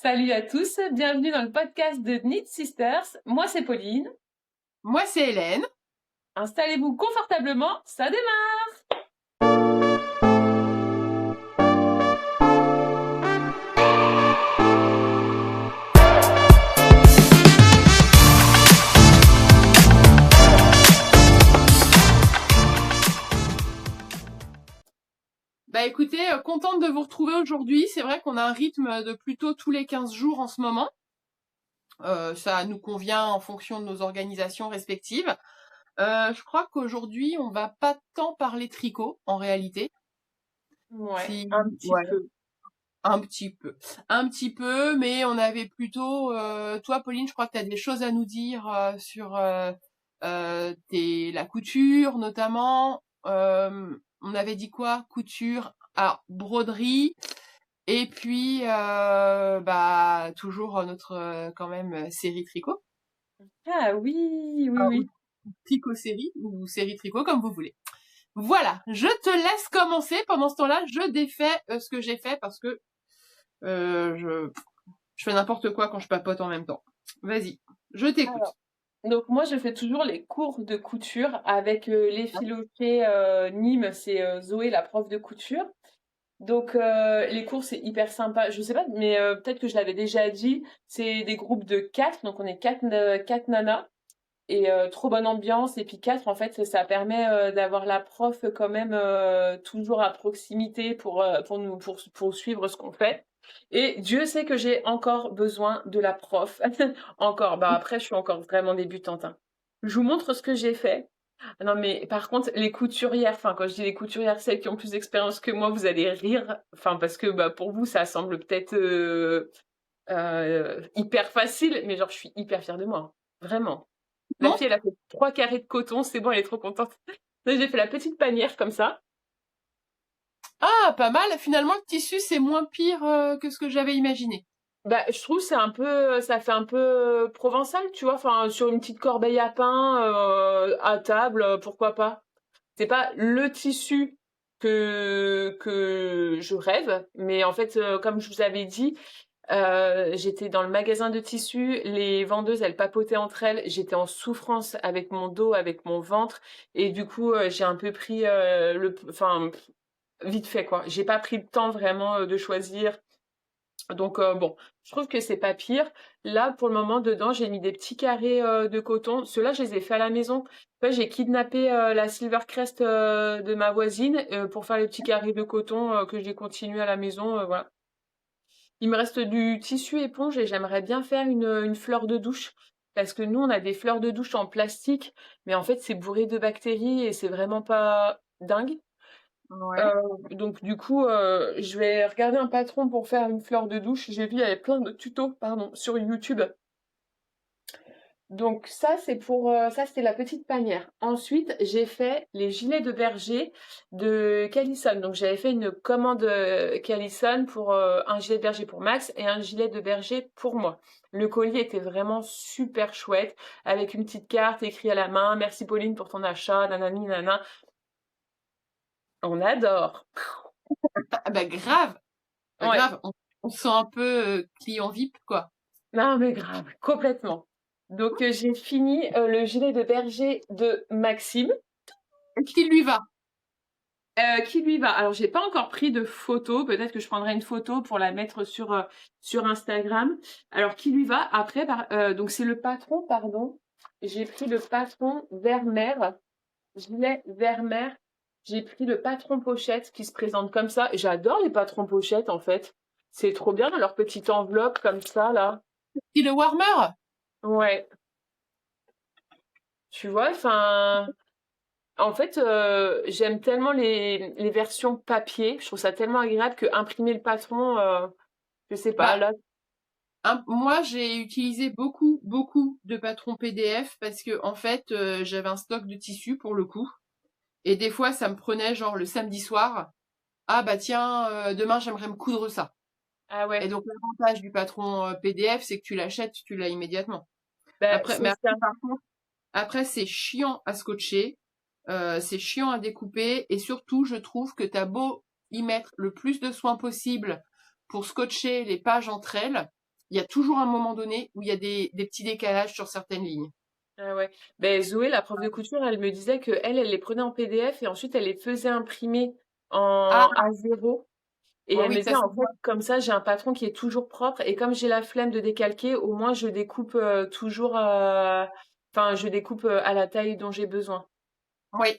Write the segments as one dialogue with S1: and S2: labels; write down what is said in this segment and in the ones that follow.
S1: Salut à tous, bienvenue dans le podcast de Knit Sisters. Moi c'est Pauline.
S2: Moi, c'est Hélène.
S1: Installez-vous confortablement, ça démarre.
S2: Bah écoutez, contente de vous retrouver aujourd'hui. C'est vrai qu'on a un rythme de plutôt tous les 15 jours en ce moment. Ça nous convient en fonction de nos organisations respectives. Je crois qu'aujourd'hui, on va pas tant parler tricot, en réalité.
S1: Ouais,
S2: Si,
S1: un petit
S2: ouais,
S1: peu.
S2: un petit peu. Un petit peu, mais on avait plutôt... toi, Pauline, je crois que tu as des choses à nous dire sur la couture, notamment. On avait dit quoi? Couture, alors broderie, et puis bah toujours notre quand même série tricot.
S1: Ah oui, oui,
S2: Ah, ou
S1: oui.
S2: tricot série, ou série tricot, comme vous voulez. Voilà, je te laisse commencer. Pendant ce temps-là, je défais ce que j'ai fait parce que euh, je, je fais n'importe quoi quand je papote en même temps. Vas-y, je
S1: Alors,
S2: t'écoute.
S1: donc moi je fais toujours les cours de couture avec l'effiloché Nîmes, c'est Zoé la prof de couture. Donc les cours c'est hyper sympa. Je sais pas, mais peut-être que je l'avais déjà dit. C'est des groupes de quatre, donc on est quatre nanas. Et trop bonne ambiance. Et puis 4, en fait, ça permet d'avoir la prof quand même toujours à proximité pour suivre ce qu'on fait. Et Dieu sait que j'ai encore besoin de la prof. Encore. Bah après, je suis encore vraiment débutante, hein. Je vous montre ce que j'ai fait. Non, mais par contre, les couturières, enfin, quand je dis les couturières, celles qui ont plus d'expérience que moi, vous allez rire. Enfin, parce que bah, pour vous, ça semble peut-être hyper facile, mais genre, je suis hyper fière de moi, hein. Vraiment. La
S2: Bon,
S1: fille, elle a fait 3 carrés de coton, c'est bon, elle est trop contente. Donc, j'ai fait la petite panière comme ça.
S2: ah, pas mal. Finalement, le tissu, c'est moins pire que ce que j'avais imaginé.
S1: Bah, je trouve c'est un peu, ça fait un peu provençal, tu vois, enfin sur une petite corbeille à pain à table, pourquoi pas. C'est pas le tissu que je rêve, mais en fait, comme je vous avais dit, j'étais dans le magasin de tissus, les vendeuses elles papotaient entre elles, j'étais en souffrance avec mon dos, avec mon ventre, et du coup j'ai un peu pris enfin vite fait quoi. J'ai pas pris le temps vraiment de choisir. Donc bon, je trouve que c'est pas pire. Là, pour le moment, dedans, j'ai mis des petits carrés de coton. Ceux-là, je les ai faits à la maison. Ouais, j'ai kidnappé la Silvercrest de ma voisine pour faire les petits carrés de coton que j'ai continué à la maison. Voilà. Il me reste du tissu éponge et j'aimerais bien faire une fleur de douche. Parce que nous, on a des fleurs de douche en plastique, mais en fait, c'est bourré de bactéries et c'est vraiment pas dingue.
S2: Ouais.
S1: Donc du coup, je vais regarder un patron pour faire une fleur de douche. J'ai vu, il y avait plein de tutos, pardon, sur YouTube. Donc ça, c'est pour ça, c'était la petite panière. Ensuite, j'ai fait les gilets de berger de Callison. Donc j'avais fait une commande Callison pour un gilet de berger pour Max et un gilet de berger pour moi. Le colis était vraiment super chouette, avec une petite carte écrite à la main. Merci Pauline pour ton achat, nanani nana. On adore.
S2: Ah, bah grave,
S1: Ouais.
S2: grave. On se sent un peu client VIP, quoi.
S1: Non, mais grave, complètement. Donc, j'ai fini le gilet de berger de Maxime,
S2: Qui lui va.
S1: qui lui va. Alors, j'ai pas encore pris de photo. Peut-être que je prendrai une photo pour la mettre sur Instagram. Alors, qui lui va après, donc c'est le patron, pardon. J'ai pris le patron Vermeer, gilet Vermeer. J'ai pris le patron pochette qui se présente comme ça. J'adore les patrons pochettes, en fait. C'est trop bien dans leur petite enveloppe comme ça, là.
S2: Qui le warmer.
S1: Ouais. Tu vois, enfin, en fait, j'aime tellement les versions papier. Je trouve ça tellement agréable que imprimer le patron, je sais pas,
S2: Bah,
S1: là.
S2: moi, j'ai utilisé beaucoup, beaucoup de patrons PDF parce que, en fait, j'avais un stock de tissus pour le coup. Et des fois, ça me prenait genre le samedi soir. Ah bah tiens, demain, j'aimerais me coudre ça.
S1: Ah
S2: Et
S1: ouais,
S2: donc, l'avantage du patron PDF, c'est que tu l'achètes, tu l'as immédiatement.
S1: ben
S2: Après,
S1: c'est
S2: mais
S1: ça.
S2: après, par contre, après, c'est chiant à scotcher, c'est chiant à découper, et surtout, je trouve que t'as beau y mettre le plus de soin possible pour scotcher les pages entre elles, il y a toujours un moment donné où il y a des petits décalages sur certaines lignes.
S1: Ah ouais. Ben Zoé, la prof de couture, elle me disait que elle les prenait en PDF et ensuite elle les faisait imprimer
S2: Ah,
S1: en A0. Et
S2: ouais,
S1: elle
S2: oui,
S1: me
S2: ça
S1: disait,
S2: c'est
S1: en fait,
S2: bien.
S1: comme ça, j'ai un patron qui est toujours propre. Et comme j'ai la flemme de décalquer, au moins, je découpe toujours, enfin, je découpe à la taille dont j'ai besoin.
S2: Oui,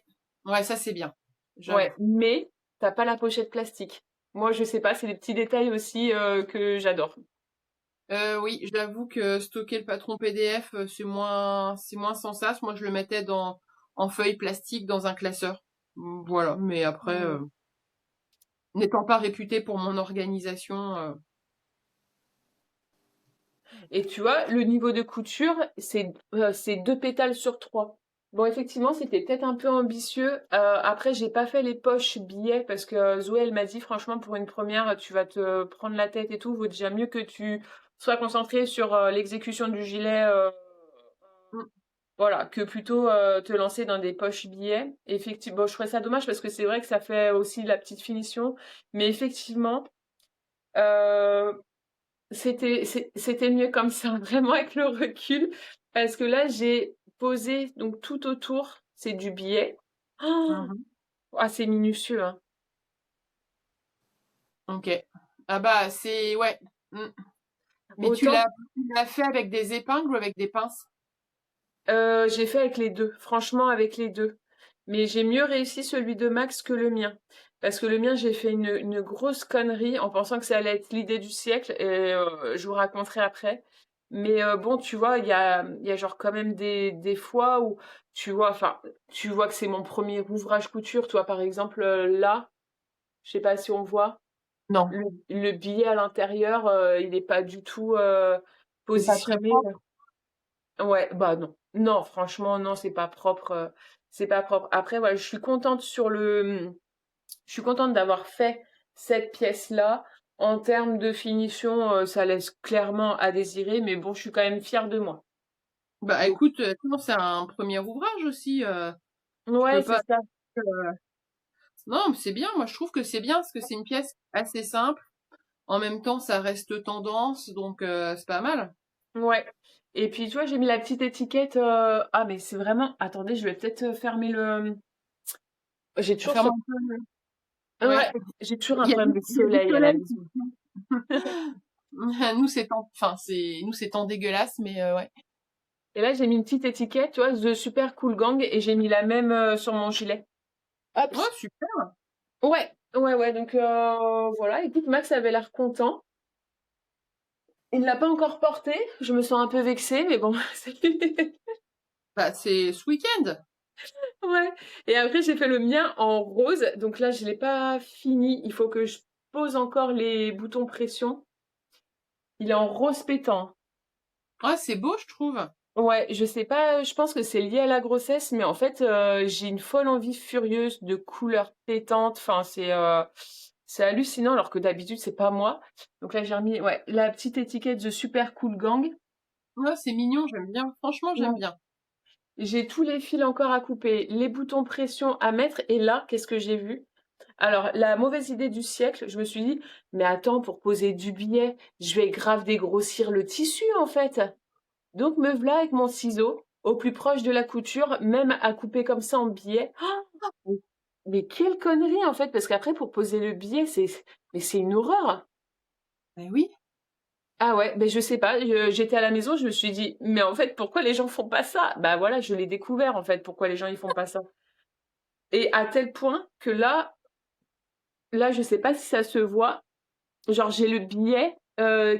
S2: ouais, ça c'est bien. J'avoue.
S1: Ouais, mais t'as pas la pochette plastique. Moi, je sais pas, c'est des petits détails aussi que j'adore.
S2: Oui, j'avoue que stocker le patron PDF, c'est moins sensace. Moi, je le mettais en feuille plastique dans un classeur. Voilà. Mais après,
S1: Mm.
S2: n'étant pas réputée pour mon organisation,
S1: Et tu vois, le niveau de couture, c'est 2 pétales sur 3. Bon, effectivement, c'était peut-être un peu ambitieux. Après, j'ai pas fait les poches billets parce que Zoé, elle m'a dit, franchement, pour une première, tu vas te prendre la tête et tout. Vaut déjà mieux que tu sois concentré sur l'exécution du gilet,
S2: mm,
S1: voilà, que plutôt te lancer dans des poches billets. Effectivement, bon, je trouvais ça dommage parce que c'est vrai que ça fait aussi la petite finition. Mais effectivement, euh, c'était mieux comme ça, vraiment avec le recul, parce que là, j'ai posé donc tout autour, c'est du billet. Oh,
S2: mhm.
S1: ah, c'est minutieux, hein.
S2: Ok. Ah bah c'est ouais. Mm. Mais tu
S1: Autant,
S2: l'as tu l'as fait avec des épingles ou avec des pinces?
S1: j'ai fait avec les deux, franchement avec les deux. Mais j'ai mieux réussi celui de Max que le mien. Parce que le mien, j'ai fait une grosse connerie en pensant que ça allait être l'idée du siècle, et je vous raconterai après. Mais bon, tu vois, il y a genre quand même des fois où tu vois que c'est mon premier ouvrage couture. Toi, par exemple, là, je sais pas si on voit,
S2: Non.
S1: le billet à l'intérieur, il n'est pas du tout
S2: C'est pas très
S1: positionné.
S2: propre.
S1: Ouais, bah non. Non, franchement, non, c'est pas propre. C'est pas propre. Après, voilà, je suis contente d'avoir fait cette pièce-là. En termes de finition, ça laisse clairement à désirer, mais bon, je suis quand même fière de moi.
S2: Bah
S1: Donc,
S2: écoute, non, c'est un premier ouvrage aussi. Je
S1: ouais,
S2: peux
S1: c'est
S2: pas.
S1: ça.
S2: Non, mais c'est bien. Moi, je trouve que c'est bien parce que c'est une pièce assez simple. En même temps, ça reste tendance, donc c'est pas mal.
S1: Ouais. Et puis, tu vois, j'ai mis la petite étiquette. Ah, mais c'est vraiment. Attendez, je vais peut-être fermer le. J'ai
S2: Faut
S1: toujours
S2: faire
S1: ce.
S2: un peu. Ouais.
S1: Ouais, j'ai toujours un
S2: Il y a
S1: problème
S2: du,
S1: de
S2: il y a du
S1: soleil à la
S2: soleil.
S1: maison.
S2: Nous, c'est tant, enfin, nous, c'est tant dégueulasse, mais ouais.
S1: Et là, j'ai mis une petite étiquette, tu vois, The Super Cool Gang, et j'ai mis la même sur mon gilet. Hop.
S2: Ouais, super.
S1: Ouais, ouais, ouais. Donc voilà. Écoute, Max avait l'air content. Il ne l'a pas encore porté. Je me sens un peu vexée, mais bon.
S2: Bah, c'est ce week-end.
S1: Ouais. Et après, j'ai fait le mien en rose. Donc là, je l'ai pas fini. Il faut que je pose encore les boutons pression. Il est en rose pétant.
S2: Ouais, c'est beau, je trouve.
S1: Ouais, je sais pas, je pense que c'est lié à la grossesse, mais en fait, j'ai une folle envie furieuse de couleurs pétantes. Enfin, c'est hallucinant, alors que d'habitude, c'est pas moi. Donc là, j'ai remis, ouais, la petite étiquette The Super Cool Gang.
S2: Ouais, c'est mignon, j'aime bien. Franchement, j'aime
S1: Ouais.
S2: bien.
S1: J'ai tous les fils encore à couper, les boutons pression à mettre, et là, qu'est-ce que j'ai vu? Alors, la mauvaise idée du siècle, je me suis dit, mais attends, pour poser du billet, je vais grave dégrossir le tissu, en fait. Donc, me voilà avec mon ciseau, au plus proche de la couture, même à couper comme ça en billet. Mais quelle connerie, en fait, parce qu'après, pour poser le billet, mais c'est une horreur.
S2: Eh oui.
S1: Ah ouais, ben je sais pas, j'étais à la maison, je me suis dit, mais en fait, pourquoi les gens font pas ça? Bah voilà, je l'ai découvert, en fait, pourquoi les gens ils font pas ça. Et à tel point que là, je sais pas si ça se voit, genre j'ai le billet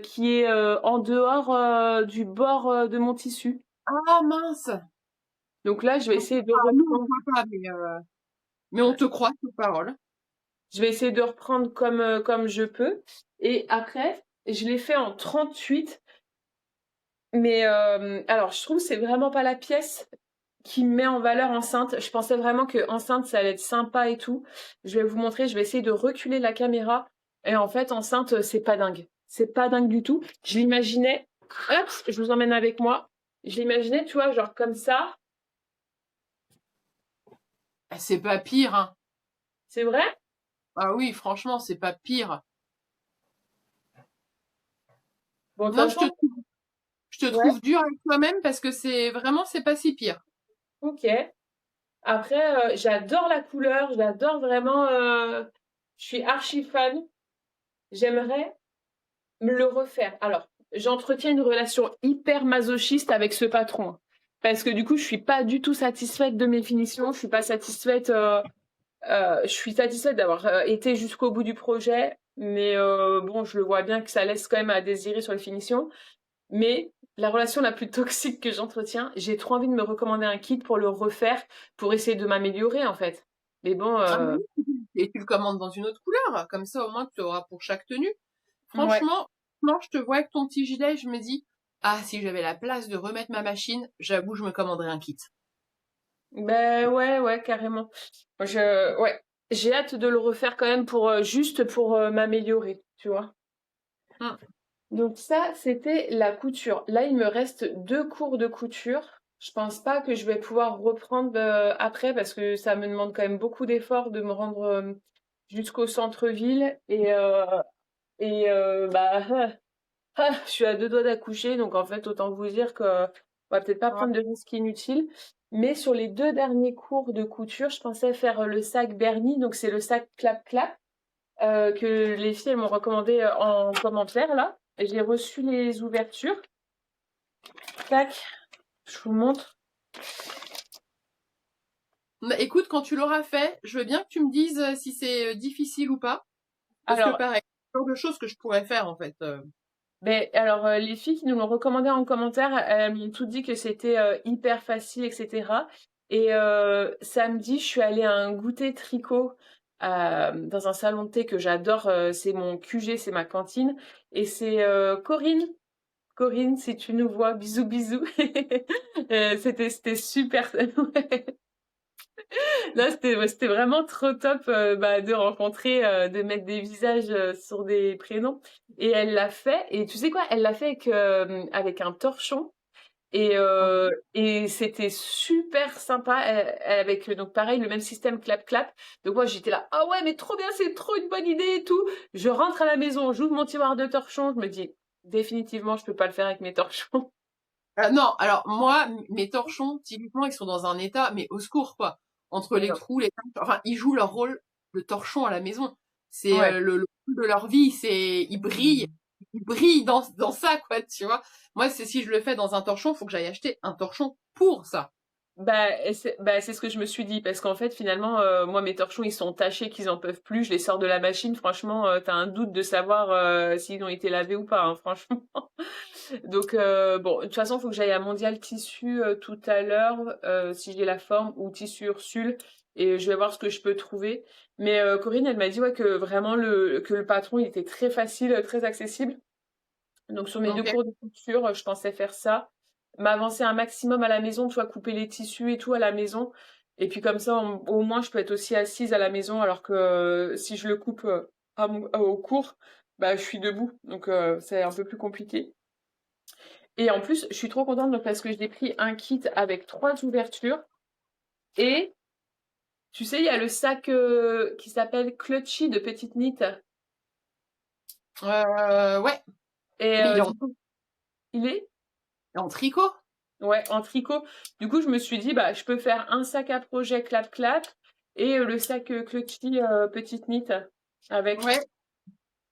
S1: qui est en dehors du bord de mon tissu.
S2: Ah mince.
S1: Donc là, je vais essayer de
S2: Ah, nous, on ne
S1: reprendre.
S2: voit pas, mais on te croit sur parole.
S1: Je vais essayer de reprendre comme je peux. Et après, je l'ai fait en 38. Mais alors, je trouve que c'est vraiment pas la pièce qui me met en valeur enceinte. Je pensais vraiment que enceinte, ça allait être sympa et tout. Je vais vous montrer, je vais essayer de reculer la caméra. Et en fait, enceinte, c'est pas dingue. C'est pas dingue du tout. Je l'imaginais, hop, je vous emmène avec moi. Je l'imaginais, tu vois, genre comme ça.
S2: Ah, c'est pas pire, hein.
S1: C'est vrai?
S2: Ah oui, franchement, c'est pas pire.
S1: Bon, de toute
S2: Non,
S1: façon,
S2: je te
S1: ouais,
S2: trouve dur avec toi-même parce que c'est pas si pire.
S1: ok. Après, j'adore la couleur, j'adore vraiment, je suis archi fan. J'aimerais me le refaire. Alors, j'entretiens une relation hyper masochiste avec ce patron. Parce que du coup, je suis pas du tout satisfaite de mes finitions. Je suis pas satisfaite. Je suis satisfaite d'avoir été jusqu'au bout du projet. Mais bon, je le vois bien que ça laisse quand même à désirer sur les finitions. Mais la relation la plus toxique que j'entretiens, j'ai trop envie de me recommander un kit pour le refaire, pour essayer de m'améliorer en fait. Mais bon,
S2: Ah mais oui, et tu le commandes dans une autre couleur, comme ça au moins tu auras pour chaque tenue.
S1: ouais.
S2: Franchement, moi je te vois avec ton petit gilet, je me dis, ah si j'avais la place de remettre ma machine, j'avoue je me commanderais un kit.
S1: Ben ouais, ouais, carrément. Ouais, j'ai hâte de le refaire quand même pour juste pour m'améliorer, tu vois.
S2: Hmm.
S1: Donc ça, c'était la couture. Là, il me reste 2 cours de couture. Je pense pas que je vais pouvoir reprendre après parce que ça me demande quand même beaucoup d'efforts de me rendre jusqu'au centre-ville et bah je suis à 2 doigts d'accoucher, donc en fait, autant vous dire que on va peut-être pas
S2: Ouais.
S1: prendre de risques inutiles. Mais sur les 2 derniers cours de couture, je pensais faire le sac Bernie, donc c'est le sac clap-clap que les filles elles m'ont recommandé en commentaire là. Et j'ai reçu les ouvertures. Tac, je vous montre.
S2: Bah, écoute, quand tu l'auras fait, je veux bien que tu me dises si c'est difficile ou pas, parce que
S1: Alors,
S2: pareil, c'est le genre de choses que je pourrais faire en fait.
S1: les filles qui nous l'ont recommandé en commentaire, elles m'ont tout dit que c'était hyper facile, etc. Et samedi, je suis allée à un goûter tricot dans un salon de thé que j'adore. C'est mon QG, c'est ma cantine. Et c'est Corinne. Corinne, si tu nous vois, bisous, bisous. C'était super. Là, c'était vraiment trop top de rencontrer, de mettre des visages sur des prénoms. Et elle l'a fait. Et tu sais quoi? Elle l'a fait avec un torchon. Et c'était super sympa avec donc pareil le même système clap clap. Donc moi j'étais là ah ouais mais trop bien c'est trop une bonne idée et tout. Je rentre à la maison, j'ouvre mon tiroir de torchons, je me dis définitivement je peux pas le faire avec mes torchons.
S2: Non, alors moi, mes torchons, typiquement, ils sont dans un état, mais au secours, quoi. Entre
S1: Mais
S2: les
S1: non.
S2: trous, enfin, ils jouent leur rôle de torchon à la maison. C'est
S1: Ouais.
S2: le rôle de leur vie, ils brillent dans ça, quoi, tu vois. Moi, c'est si je le fais dans un torchon, faut que j'aille acheter un torchon pour ça.
S1: C'est ce que je me suis dit parce qu'en fait finalement moi mes torchons ils sont tachés qu'ils en peuvent plus, je les sors de la machine, franchement t'as un doute de savoir s'ils ont été lavés ou pas hein, franchement. Donc bon de toute façon faut que j'aille à Mondial Tissu tout à l'heure si j'ai la forme ou Tissu Ursule et je vais voir ce que je peux trouver. Mais Corinne elle m'a dit ouais que vraiment le patron il était très facile, très accessible. Donc sur mes 2
S2: Ok.
S1: cours de couture, je pensais faire ça, m'avancer un maximum à la maison, tu vois, couper les tissus et tout à la maison. Et puis comme ça, au moins, je peux être aussi assise à la maison, alors que si je le coupe au cours, bah je suis debout, donc c'est un peu plus compliqué. Et en plus, je suis trop contente donc, parce que j'ai pris un kit avec 3 ouvertures. Et tu sais, il y a le sac qui s'appelle Clutchy de Petite Knit.
S2: Ouais.
S1: Et
S2: Mais
S1: du coup, il est
S2: en tricot.
S1: ouais, en tricot. Du coup, je me suis dit, bah, je peux faire un sac à projet clap-clap et le sac Clutchy petite knit avec.
S2: Ouais.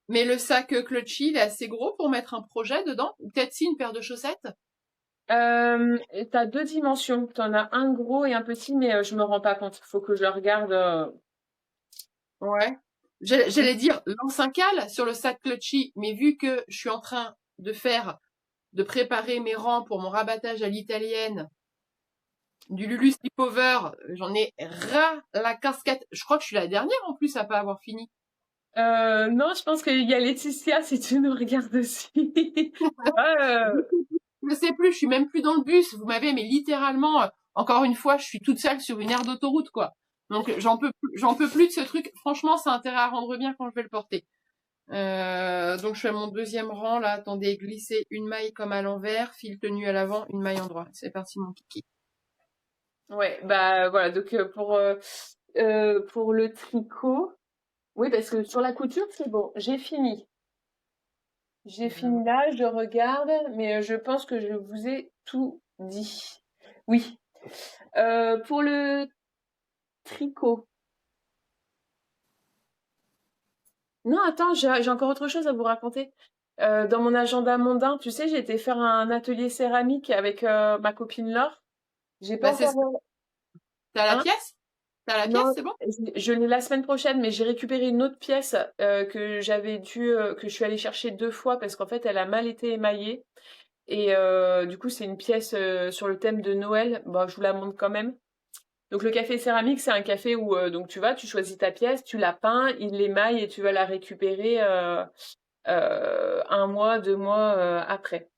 S2: Mais le sac clutchy, il est assez gros pour mettre un projet dedans. Ou peut-être si une paire de chaussettes.
S1: Et t'as 2 dimensions. T'en as un gros et un petit, mais je me rends pas compte. Faut que je le regarde.
S2: Ouais. J'allais dire lance un cale sur le sac clutchy, mais vu que je suis en train de préparer mes rangs pour mon rabattage à l'italienne du Lulu Slipover, j'en ai ras la casquette. Je crois que je suis la dernière en plus à pas avoir fini.
S1: Non, je pense qu'il y a Laetitia si tu nous regardes aussi. Ouais,
S2: Je sais plus, je suis même plus dans le bus. Vous m'avez, mais littéralement, encore une fois, je suis toute seule sur une aire d'autoroute, quoi. Donc j'en peux plus de ce truc. Franchement, c'est intérêt à rendre bien quand je vais le porter. Donc je fais mon deuxième rang là. Attendez, glisser une maille comme à l'envers, fil tenu à l'avant, une maille en droit. C'est parti mon kiki.
S1: ouais, bah voilà. Donc pour le tricot, oui, parce que sur la couture, c'est bon. J'ai fini. j'ai fini là, je regarde, mais je pense que je vous ai tout dit. Oui. Pour le tricot. Non, attends, j'ai encore autre chose à vous raconter. Dans mon agenda mondain, tu sais, j'ai été faire un atelier céramique avec ma copine Laure. J'ai pas
S2: Bah, c'est
S1: encore...
S2: ça. T'as la
S1: Hein?
S2: pièce? T'as la pièce,
S1: Non,
S2: c'est bon?
S1: je l'ai la semaine prochaine, mais j'ai récupéré une autre pièce que j'avais dû, que je suis allée chercher 2 fois parce qu'en fait, elle a mal été émaillée. Et du coup, c'est une pièce sur le thème de Noël. Bon, je vous la montre quand même. Donc le café céramique, c'est un café où donc tu vas, tu choisis ta pièce, tu la peins, il l'émaille et tu vas la récupérer 1 mois, 2 mois après.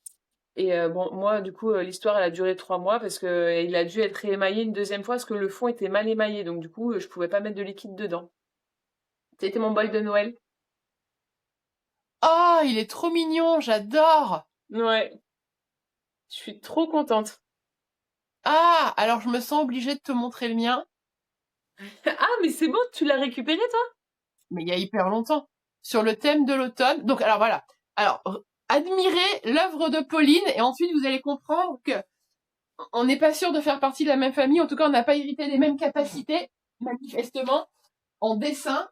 S1: Et bon, moi, du coup, l'histoire, elle a duré 3 mois parce que il a dû être réémaillé une deuxième fois parce que le fond était mal émaillé. Donc du coup, je pouvais pas mettre de liquide dedans. C'était mon bol de Noël.
S2: Oh, il est trop mignon, j'adore!
S1: Ouais, je suis trop contente.
S2: Ah, alors je me sens obligée de te montrer le mien,
S1: Ah, mais c'est bon, tu l'as récupéré, toi?
S2: mais il y a hyper longtemps. Sur le thème de l'automne. Donc, alors voilà. Alors, admirez l'œuvre de Pauline et ensuite vous allez comprendre que on n'est pas sûr de faire partie de la même famille. En tout cas, on n'a pas hérité des mêmes capacités, manifestement, en dessin.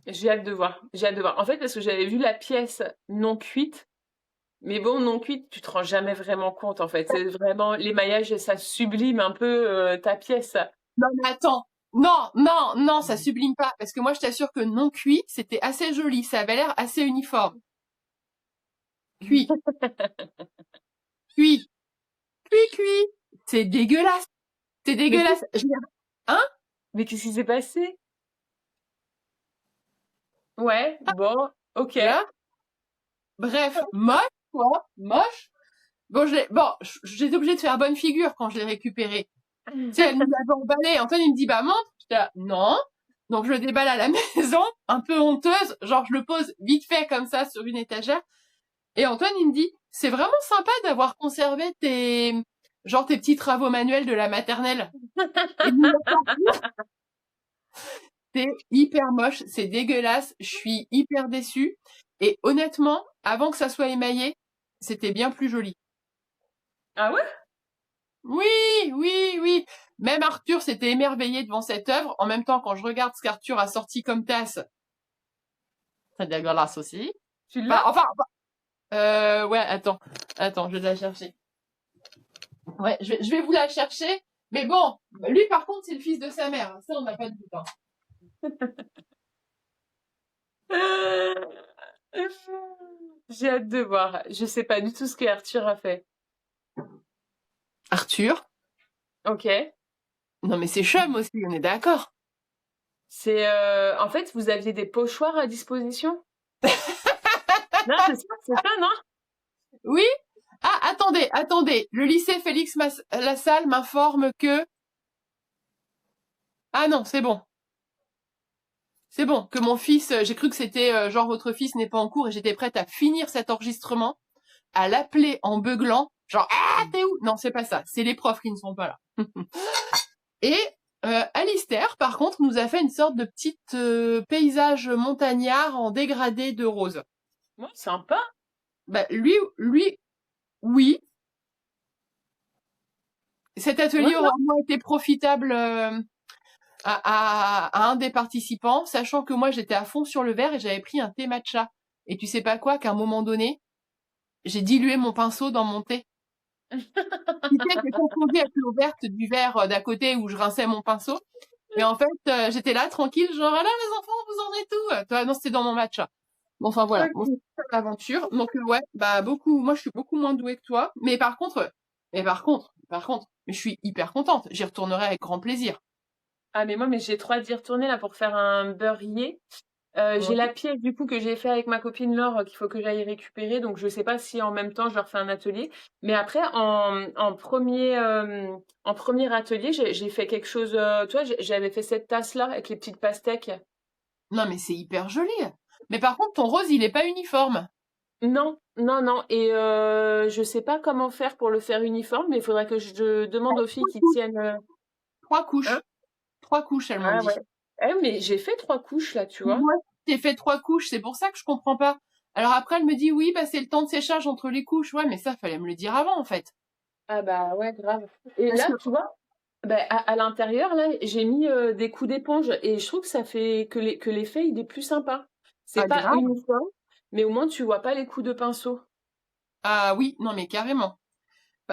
S1: J'ai hâte de voir. J'ai hâte de voir. En fait, parce que j'avais vu la pièce non cuite. Mais bon, non cuite, tu te rends jamais vraiment compte, en fait. C'est vraiment l'émaillage, ça sublime un peu ta pièce.
S2: Non, mais attends. Non, non, non, ça sublime pas. Parce que moi, je t'assure que non cuit, c'était assez joli. Ça avait l'air assez uniforme. Cuit, cuit, cuit, cuit. C'est dégueulasse. C'est
S1: Mais
S2: dégueulasse. Hein?
S1: mais qu'est-ce qui s'est passé? Ouais, bon, ok.
S2: Voilà. Bref, moche, quoi. Moche. Bon, j'étais obligée de faire bonne figure quand je l'ai récupéré. Tu sais, elle nous l'avait emballé. Antoine, il me dit, bah, montre. J'étais là, non. Donc, je le déballe à la maison, un peu honteuse. Genre, je le pose vite fait comme ça sur une étagère. Et Antoine, il me dit, c'est vraiment sympa d'avoir conservé genre tes petits travaux manuels de la maternelle. Et de nous les sortir. C'est hyper moche, c'est dégueulasse. Je suis hyper déçue. Et honnêtement, avant que ça soit émaillé, c'était bien plus joli.
S1: Ah ouais?
S2: Oui, oui, oui. Même Arthur s'était émerveillé devant cette œuvre. En même temps, quand je regarde ce qu'Arthur a sorti comme tasse, c'est dégueulasse aussi.
S1: Tu l'as?
S2: Ouais, attends, je vais la chercher. Ouais, je vais vous la chercher. Mais bon, lui, par contre, c'est le fils de sa mère. Ça, on n'a pas de doute, hein.
S1: J'ai hâte de voir. Je sais pas du tout ce que Arthur a fait.
S2: Arthur?
S1: Ok.
S2: Non, mais c'est chum aussi, on est d'accord.
S1: C'est en fait, vous aviez des pochoirs à disposition? Non, c'est ça, non?
S2: Oui? Ah, attendez. Le lycée Félix Lassalle m'informe que... Ah non, c'est bon. C'est bon, que mon fils, j'ai cru que c'était genre votre fils n'est pas en cours et j'étais prête à finir cet enregistrement, à l'appeler en beuglant, genre ah t'es où? Non, c'est pas ça, c'est les profs qui ne sont pas là. Et Alistair, par contre, nous a fait une sorte de petit paysage montagnard en dégradé de rose.
S1: Ouais, sympa.
S2: Bah lui, oui. Cet
S1: Ouais,
S2: atelier
S1: non.
S2: aura au moins été profitable à un des participants, sachant que moi j'étais à fond sur le verre et j'avais pris un thé matcha. Et tu sais pas quoi, qu'à un moment donné, j'ai dilué mon pinceau dans mon thé. Tu sais, j'ai confondu avec l'eau verte du verre d'à côté où je rinçais mon pinceau. Mais en fait, j'étais là tranquille, genre ah là les enfants, vous en êtes où? Toi, non, c'était dans mon matcha. Bon, enfin voilà, bon,
S1: Ok.
S2: c'est l'aventure. Donc ouais, bah beaucoup, moi je suis beaucoup moins douée que toi. Mais je suis hyper contente. J'y retournerai avec grand plaisir.
S1: Ah mais moi, mais j'ai trop hâte d'y retourner là pour faire un beurrier. J'ai la
S2: Ouais.
S1: pièce du coup que j'ai fait avec ma copine Laure qu'il faut que j'aille récupérer, donc je sais pas si en même temps je leur fais un atelier. Mais après en premier atelier j'ai fait quelque chose. Tu vois, j'avais fait cette tasse là avec les petites pastèques.
S2: Non, mais c'est hyper joli. Mais par contre, ton rose, il est pas uniforme.
S1: Non, non, non. Et je sais pas comment faire pour le faire uniforme, mais il faudrait que je demande aux filles
S2: Trois
S1: qui
S2: couches.
S1: tiennent.
S2: Trois
S1: Hein?
S2: couches. 3 couches, elles m'ont
S1: Ah ouais.
S2: dit.
S1: Mais j'ai fait 3 couches là, tu vois.
S2: Moi, j'ai fait 3 couches, c'est pour ça que je comprends pas. Alors après, elle me dit oui, bah c'est le temps de séchage entre les couches. Ouais, mais ça, fallait me le dire avant, en fait.
S1: Ah bah ouais, grave. Et
S2: Parce
S1: là,
S2: que,
S1: tu vois, bah, à l'intérieur, là, j'ai mis des coups d'éponge et je trouve que ça fait que l'effet, il est plus sympa. C'est
S2: ah,
S1: pas
S2: grave.
S1: uniforme, mais au moins tu vois pas les coups de pinceau.
S2: Ah oui, non, mais carrément.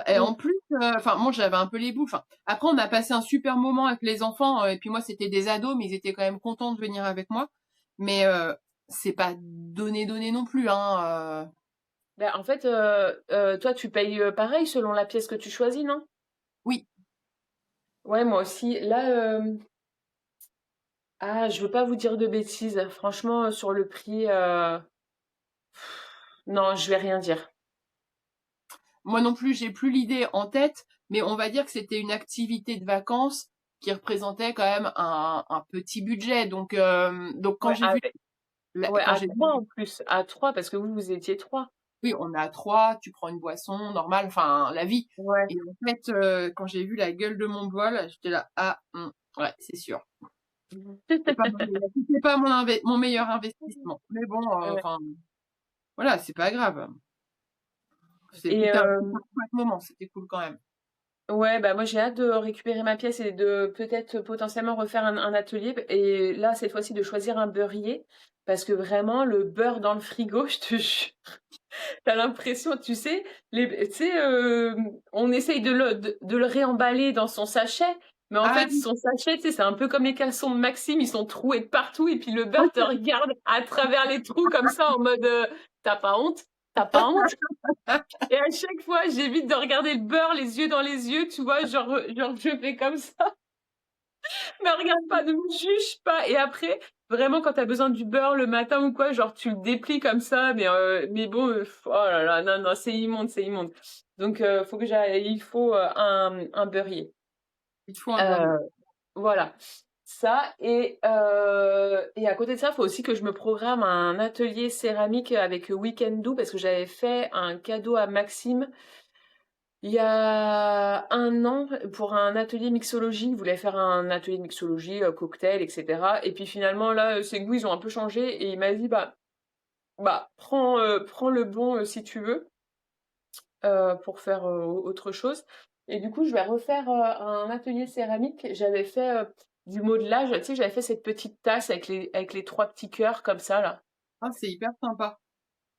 S2: Et
S1: Mm.
S2: en plus, enfin, moi, j'avais un peu les boules. Enfin, après, on a passé un super moment avec les enfants. Et puis moi, c'était des ados, mais ils étaient quand même contents de venir avec moi. Mais c'est pas donné non plus, hein.
S1: Bah, en fait, toi, tu payes pareil selon la pièce que tu choisis, non?
S2: Oui,
S1: Ouais, moi aussi. Là, je veux pas vous dire de bêtises. Franchement, sur le prix, non, je vais rien dire.
S2: moi non plus, j'ai plus l'idée en tête. Mais on va dire que c'était une activité de vacances qui représentait quand même un petit budget. Donc quand
S1: Ouais,
S2: j'ai vu,
S1: ouais,
S2: quand
S1: à
S2: j'ai vu,
S1: 3 en plus. À 3 parce que vous étiez 3.
S2: oui, on est à 3, tu prends une boisson normale, enfin la vie.
S1: Ouais.
S2: Et en fait, quand j'ai vu la gueule de mon bol, j'étais là, ah, ouais, c'est sûr. C'était pas mon meilleur investissement. Mais bon,
S1: Ouais.
S2: enfin, voilà, c'est pas grave.
S1: Et
S2: C'était un chouette moment, c'était cool quand même.
S1: ouais, bah moi j'ai hâte de récupérer ma pièce et de peut-être potentiellement refaire un atelier. Et là, cette fois-ci, de choisir un beurrier. Parce que vraiment, le beurre dans le frigo, je te jure, t'as l'impression, tu sais, on essaye de le réemballer dans son sachet. Mais en
S2: Ah
S1: fait,
S2: oui,
S1: son sachet, tu sais, c'est un peu comme les caleçons de Maxime, ils sont troués de partout. Et puis le beurre te regarde à travers les trous comme ça en mode t'as pas honte? T'as pas honte? Et à chaque fois, j'évite de regarder le beurre les yeux dans les yeux, tu vois, genre je fais comme ça. Mais regarde pas, ne me juge pas. Et après, vraiment, quand t'as besoin du beurre le matin ou quoi, genre tu le déplies comme ça, mais bon, oh là là, non, non, c'est immonde, c'est immonde. Donc, il faut un beurrier.
S2: il faut un beurre.
S1: Euh, voilà. Ça, et à côté de ça, il faut aussi que je me programme un atelier céramique avec Weekendoo parce que j'avais fait un cadeau à Maxime il y a un an, pour un atelier mixologie, ils voulaient faire un atelier de mixologie, cocktail, etc. Et puis finalement, là, ses goûts, ils ont un peu changé et il m'a dit, prends le bon si tu veux, pour faire autre chose. Et du coup, je vais refaire un atelier céramique. J'avais fait du modelage, tu sais, j'avais fait cette petite tasse avec les trois petits cœurs comme ça, là.
S2: Ah, c'est hyper sympa.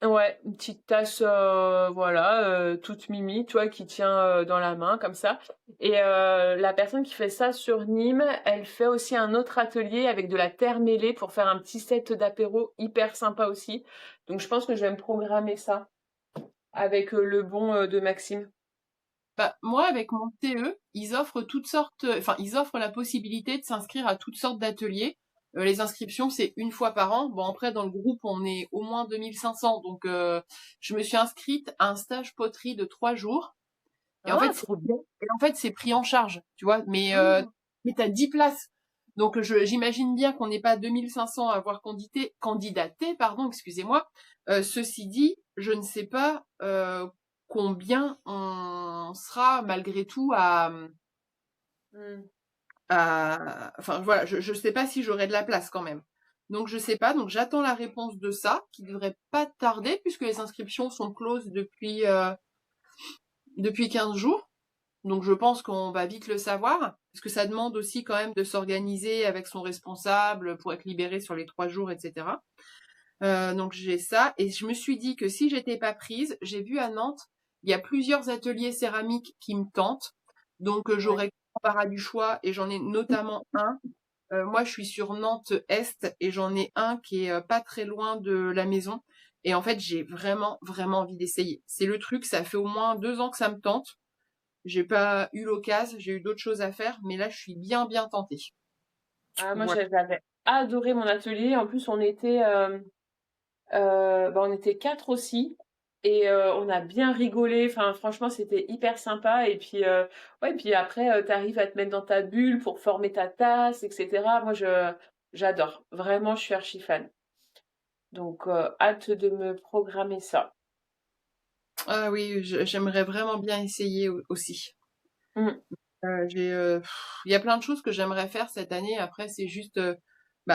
S1: Ouais, une petite tasse, voilà, toute mimi, tu vois, qui tient dans la main comme ça. Et la personne qui fait ça sur Nîmes, elle fait aussi un autre atelier avec de la terre mêlée pour faire un petit set d'apéro hyper sympa aussi. Donc je pense que je vais me programmer ça avec le bon de Maxime.
S2: Bah, moi, avec mon TE, ils offrent toutes sortes, enfin, ils offrent la possibilité de s'inscrire à toutes sortes d'ateliers. Les inscriptions, c'est une fois par an. Bon, après, dans le groupe, on est au moins 2500. Donc, je me suis inscrite à un stage poterie de 3 jours. Et en
S1: Ah,
S2: fait,
S1: trop bien.
S2: c'est pris en charge, tu vois.
S1: Mmh.
S2: Mais t'as 10 places. Donc, j'imagine bien qu'on n'est pas 2500 à avoir candidaté, pardon, excusez-moi. Ceci dit, je ne sais pas combien on sera malgré tout
S1: Mmh.
S2: enfin voilà, je sais pas si j'aurai de la place quand même. Donc je sais pas, donc j'attends la réponse de ça, qui devrait pas tarder puisque les inscriptions sont closes depuis 15 jours. Donc je pense qu'on va vite le savoir, parce que ça demande aussi quand même de s'organiser avec son responsable pour être libéré sur les 3 jours, etc. Donc j'ai ça, et je me suis dit que si j'étais pas prise, j'ai vu à Nantes, il y a plusieurs ateliers céramiques qui me tentent, donc
S1: Ouais.
S2: j'aurais l'embarras du choix, et j'en ai notamment un. Moi, je suis sur Nantes Est, et j'en ai un qui est pas très loin de la maison. Et en fait, j'ai vraiment, vraiment envie d'essayer. C'est le truc, ça fait au moins 2 ans que ça me tente. J'ai pas eu l'occasion, j'ai eu d'autres choses à faire, mais là, je suis bien, bien tentée.
S1: Ah, moi,
S2: Voilà.
S1: j'avais adoré mon atelier. En plus, on était 4 aussi et on a bien rigolé. Enfin, franchement, c'était hyper sympa. Et puis, ouais, puis après, t'arrives à te mettre dans ta bulle pour former ta tasse, etc. Moi, j'adore. Vraiment, je suis archi fan. Donc, hâte de me programmer ça.
S2: Ah oui, j'aimerais vraiment bien essayer aussi.
S1: Mm.
S2: Il y a plein de choses que j'aimerais faire cette année. Après, c'est juste,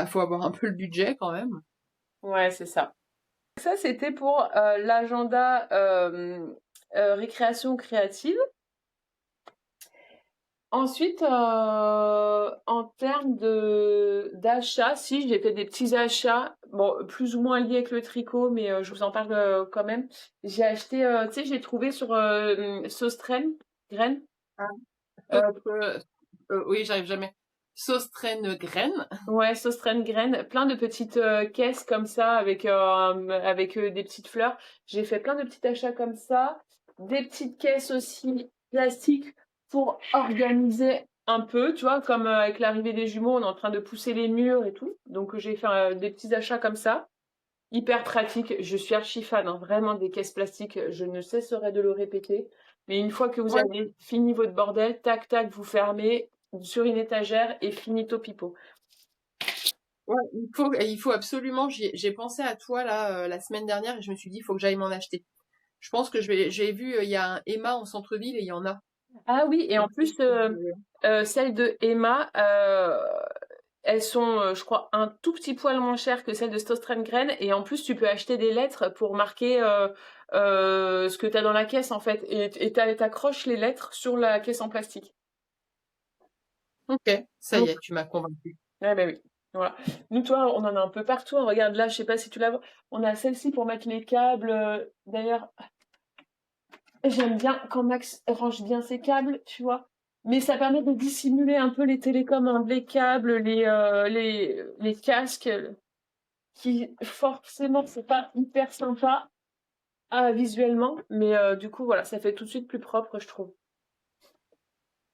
S2: faut avoir un peu le budget quand même.
S1: Ouais, c'est ça. Ça, c'était pour l'agenda récréation créative. Ensuite, en termes de d'achat, si j'ai fait des petits achats, bon, plus ou moins liés avec le tricot, mais je vous en parle quand même. J'ai acheté, tu sais, j'ai trouvé sur Sostren, graines.
S2: Ah,
S1: Euh,
S2: oui, j'arrive jamais. Sauce traîne graine.
S1: ouais, Sostren graines, plein de petites caisses comme ça avec des petites fleurs. J'ai fait plein de petits achats comme ça, des petites caisses aussi plastiques pour organiser un peu, tu vois, comme avec l'arrivée des jumeaux, on est en train de pousser les murs et tout. Donc j'ai fait des petits achats comme ça, hyper pratique. Je suis archi fan, hein, vraiment des caisses plastiques. Je ne cesserai de le répéter. Mais une fois que vous
S2: Ouais,
S1: avez fini votre bordel, tac tac, vous fermez sur une étagère et finito pipo.
S2: ouais, il faut absolument. J'ai pensé à toi là la semaine dernière et je me suis dit, il faut que j'aille m'en acheter. Je pense que j'ai vu, il y a un Emma en centre-ville et il y en a.
S1: Ah oui, et en
S2: Donc,
S1: plus, celles de Emma, elles sont, je crois, un tout petit poil moins chères que celles de Stostrengren. Et en plus, tu peux acheter des lettres pour marquer ce que tu as dans la caisse, en fait. Et t'accroches les lettres sur la caisse en plastique.
S2: ok, ça y
S1: Donc,
S2: est, tu m'as convaincu.
S1: ouais, bah oui. Voilà. Nous, toi, on en a un peu partout, hein. Regarde là, je sais pas si tu la vois. On a celle-ci pour mettre les câbles. D'ailleurs, j'aime bien quand Max range bien ses câbles, tu vois. Mais ça permet de dissimuler un peu les télécoms, hein, les câbles, les casques, qui forcément c'est pas hyper sympa visuellement, mais du coup voilà, ça fait tout de suite plus propre, je trouve.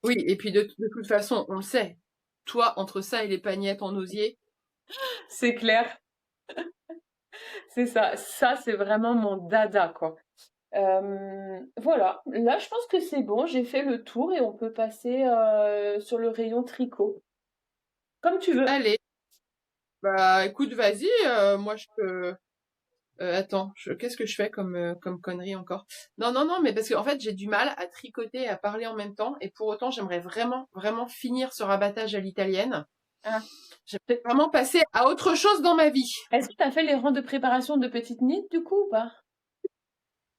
S2: Oui, et puis de toute façon, on le sait. Toi, entre ça et les pagnettes en osier,
S1: C'est clair, c'est ça. Ça, c'est vraiment mon dada, quoi. Voilà, là je pense que c'est bon, j'ai fait le tour et on peut passer sur le rayon tricot. Comme tu veux.
S2: allez, bah écoute, vas-y, moi je peux. Attends, qu'est-ce que je fais comme connerie encore? Non, non, non, mais parce qu'en fait, j'ai du mal à tricoter et à parler en même temps, et pour autant, j'aimerais vraiment, vraiment finir ce rabattage à l'italienne.
S1: Ah.
S2: J'aimerais vraiment passer à autre chose dans ma vie.
S1: Est-ce que tu as fait les rangs de préparation de petites nids du coup ou pas?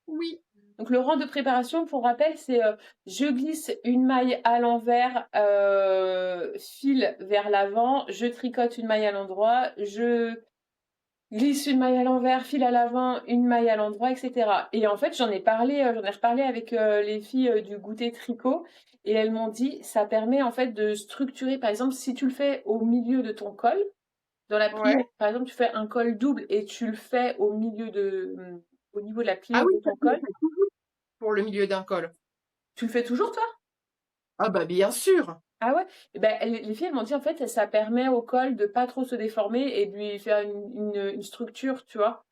S2: Oui.
S1: Donc le rang de préparation, pour rappel, c'est je glisse une maille à l'envers, file vers l'avant, je tricote une maille à l'endroit, je glisse une maille à l'envers, file à l'avant, une maille à l'endroit, etc. Et en fait, j'en ai reparlé avec les filles du goûter tricot, et elles m'ont dit, ça permet en fait de structurer, par exemple, si tu le fais au milieu de ton col, dans la pliure,
S2: Ouais.
S1: par exemple, tu fais un col double et tu le fais au niveau de la
S2: Ah
S1: pliure
S2: oui,
S1: de
S2: ça
S1: ton
S2: je le
S1: col.
S2: fais toujours pour le milieu d'un col.
S1: Tu le fais toujours, toi?
S2: Ah bah bien sûr.
S1: Ah ouais? Eh ben, les filles, elles m'ont dit, en fait, ça permet au col de pas trop se déformer et de lui faire une structure, tu vois.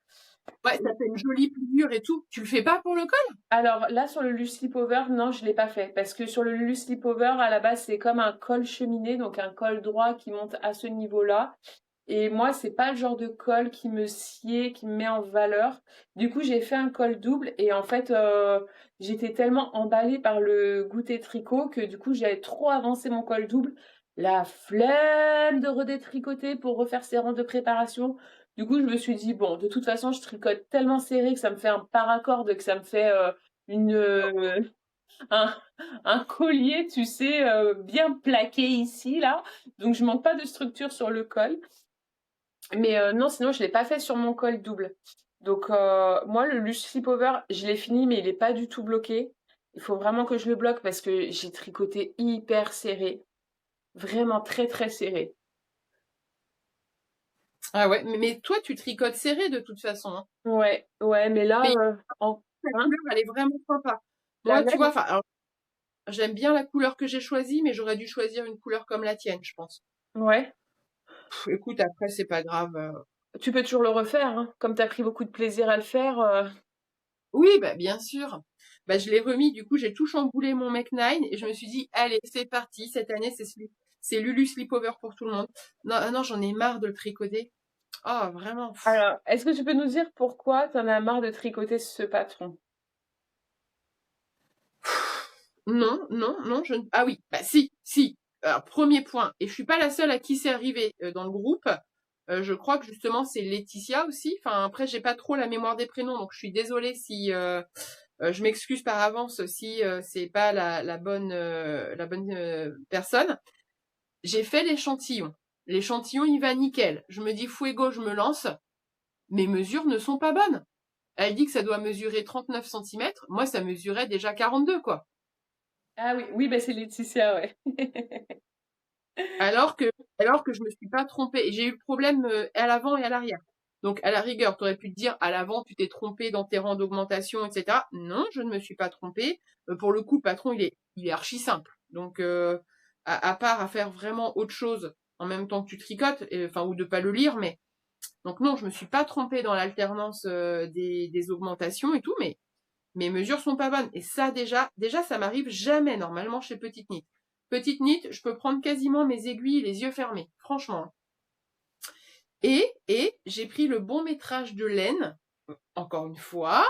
S2: Ouais, ça fait une jolie pliure et tout. Tu le fais pas pour le col?
S1: Alors là, sur le Lulu Slipover, non, je l'ai pas fait. Parce que sur le Lulu Slipover, à la base, c'est comme un col cheminé, donc un col droit qui monte à ce niveau-là. Et moi, c'est pas le genre de col qui me sied, qui me met en valeur. Du coup, j'ai fait un col double et en fait, j'étais tellement emballée par le goûter tricot que du coup, j'avais trop avancé mon col double. La flemme de redétricoter pour refaire ses rangs de préparation. Du coup, je me suis dit, bon, de toute façon, je tricote tellement serré que ça me fait un paracorde, que ça me fait une, un, un collier, tu sais, bien plaqué ici, là. Donc, je manque pas de structure sur le col. Mais non, sinon, je l'ai pas fait sur mon col double. Donc, moi, le Lush Slipover, je l'ai fini, mais il est pas du tout bloqué. Il faut vraiment que je le bloque parce que j'ai tricoté hyper serré. Vraiment très, très serré.
S2: Ah ouais, mais toi, tu tricotes serré de toute façon, hein.
S1: Ouais, ouais, mais là,
S2: Mais
S1: en...
S2: la
S1: hein,
S2: couleur, elle est vraiment sympa.
S1: la
S2: Moi, tu vois,
S1: laine,
S2: enfin, alors, j'aime bien la couleur que j'ai choisie, mais j'aurais dû choisir une couleur comme la tienne, je pense.
S1: ouais.
S2: Écoute, après, c'est pas grave.
S1: Tu peux toujours le refaire, hein. Comme tu as pris beaucoup de plaisir à le faire.
S2: Oui, bah, bien sûr. Bah, je l'ai remis, du coup, j'ai tout chamboulé mon Mech Nine et je me suis dit, allez, c'est parti. Cette année, c'est Lulu Slipover pour tout le monde. Non, ah non, j'en ai marre de le tricoter. Oh, vraiment.
S1: Alors, est-ce que tu peux nous dire pourquoi t'en as marre de tricoter ce patron?
S2: Non, non, non, ah oui, bah si. Alors, premier point, et je suis pas la seule à qui c'est arrivé dans le groupe. Je crois que justement c'est Laetitia aussi. Enfin après j'ai pas trop la mémoire des prénoms, donc je suis désolée si je m'excuse par avance si c'est pas la bonne personne. J'ai fait l'échantillon. L'échantillon il va nickel. Je me dis fuego, je me lance. Mes mesures ne sont pas bonnes. Elle dit que ça doit mesurer 39 centimètres. Moi ça mesurait déjà 42 quoi.
S1: Ah oui, oui, bah c'est Laetitia, ouais.
S2: Alors que, alors que je me suis pas trompée. Et j'ai eu le problème à l'avant et à l'arrière. Donc, à la rigueur, tu aurais pu te dire, à l'avant, tu t'es trompé dans tes rangs d'augmentation, etc. Non, je ne me suis pas trompée. Pour le coup, le patron, il est archi simple. Donc, à part à faire vraiment autre chose en même temps que tu tricotes, enfin, ou de pas le lire, mais donc non, je me suis pas trompée dans l'alternance des augmentations et tout, mais mes mesures sont pas bonnes. Et ça, déjà, ça m'arrive jamais normalement chez Petite Nit. Petite Nit, je peux prendre quasiment mes aiguilles les yeux fermés, franchement. Et j'ai pris le bon métrage de laine, encore une fois,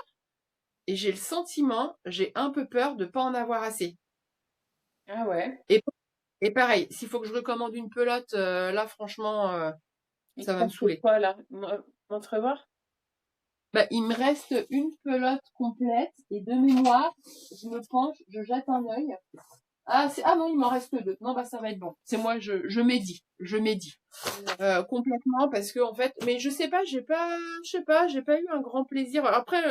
S2: et j'ai le sentiment, j'ai un peu peur de pas en avoir assez.
S1: Ah ouais.
S2: Et, et pareil, s'il faut que je recommande une pelote, là, franchement,
S1: Il
S2: ça
S1: te
S2: va me
S1: reste
S2: saouler.
S1: quoi là? Montre voir.
S2: Bah, il me reste une pelote complète, et de mémoire, je me penche, je jette un œil. Ah non, il m'en reste deux. Non, bah ça va être bon. C'est moi, je médis. Je médis. Complètement parce que en fait, mais je sais pas, j'ai pas eu un grand plaisir. Après,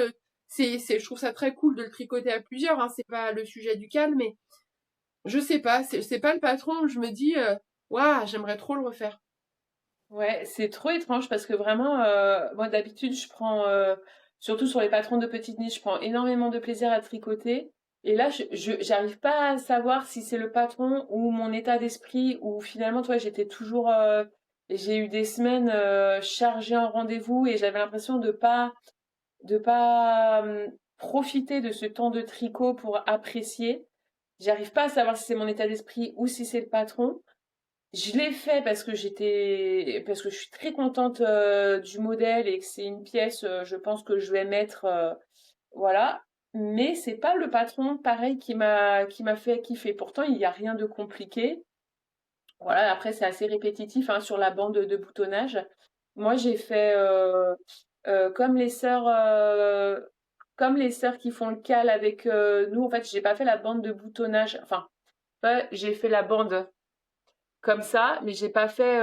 S2: je trouve ça très cool de le tricoter à plusieurs, hein, c'est pas le sujet du calme, mais je sais pas, c'est pas le patron où je me dis, waouh, j'aimerais trop le refaire.
S1: Ouais, c'est trop étrange parce que vraiment, moi d'habitude, je prends, surtout sur les patrons de petites niches, je prends énormément de plaisir à tricoter. Et là, j'arrive pas à savoir si c'est le patron ou mon état d'esprit ou finalement, toi, j'étais toujours, j'ai eu des semaines chargées en rendez-vous et j'avais l'impression de pas profiter de ce temps de tricot pour apprécier. J'arrive pas à savoir si c'est mon état d'esprit ou si c'est le patron. Je l'ai fait parce que je suis très contente du modèle et que c'est une pièce, je pense que je vais mettre, voilà. Mais c'est pas le patron, pareil, qui m'a fait kiffer. Pourtant, il n'y a rien de compliqué. Voilà. Après, c'est assez répétitif hein, sur la bande de boutonnage. Moi, j'ai fait euh, comme les sœurs, euh, comme les sœurs qui font le cal avec nous. En fait, j'ai pas fait la bande de boutonnage. Enfin, j'ai fait la bande comme ça, mais j'ai pas fait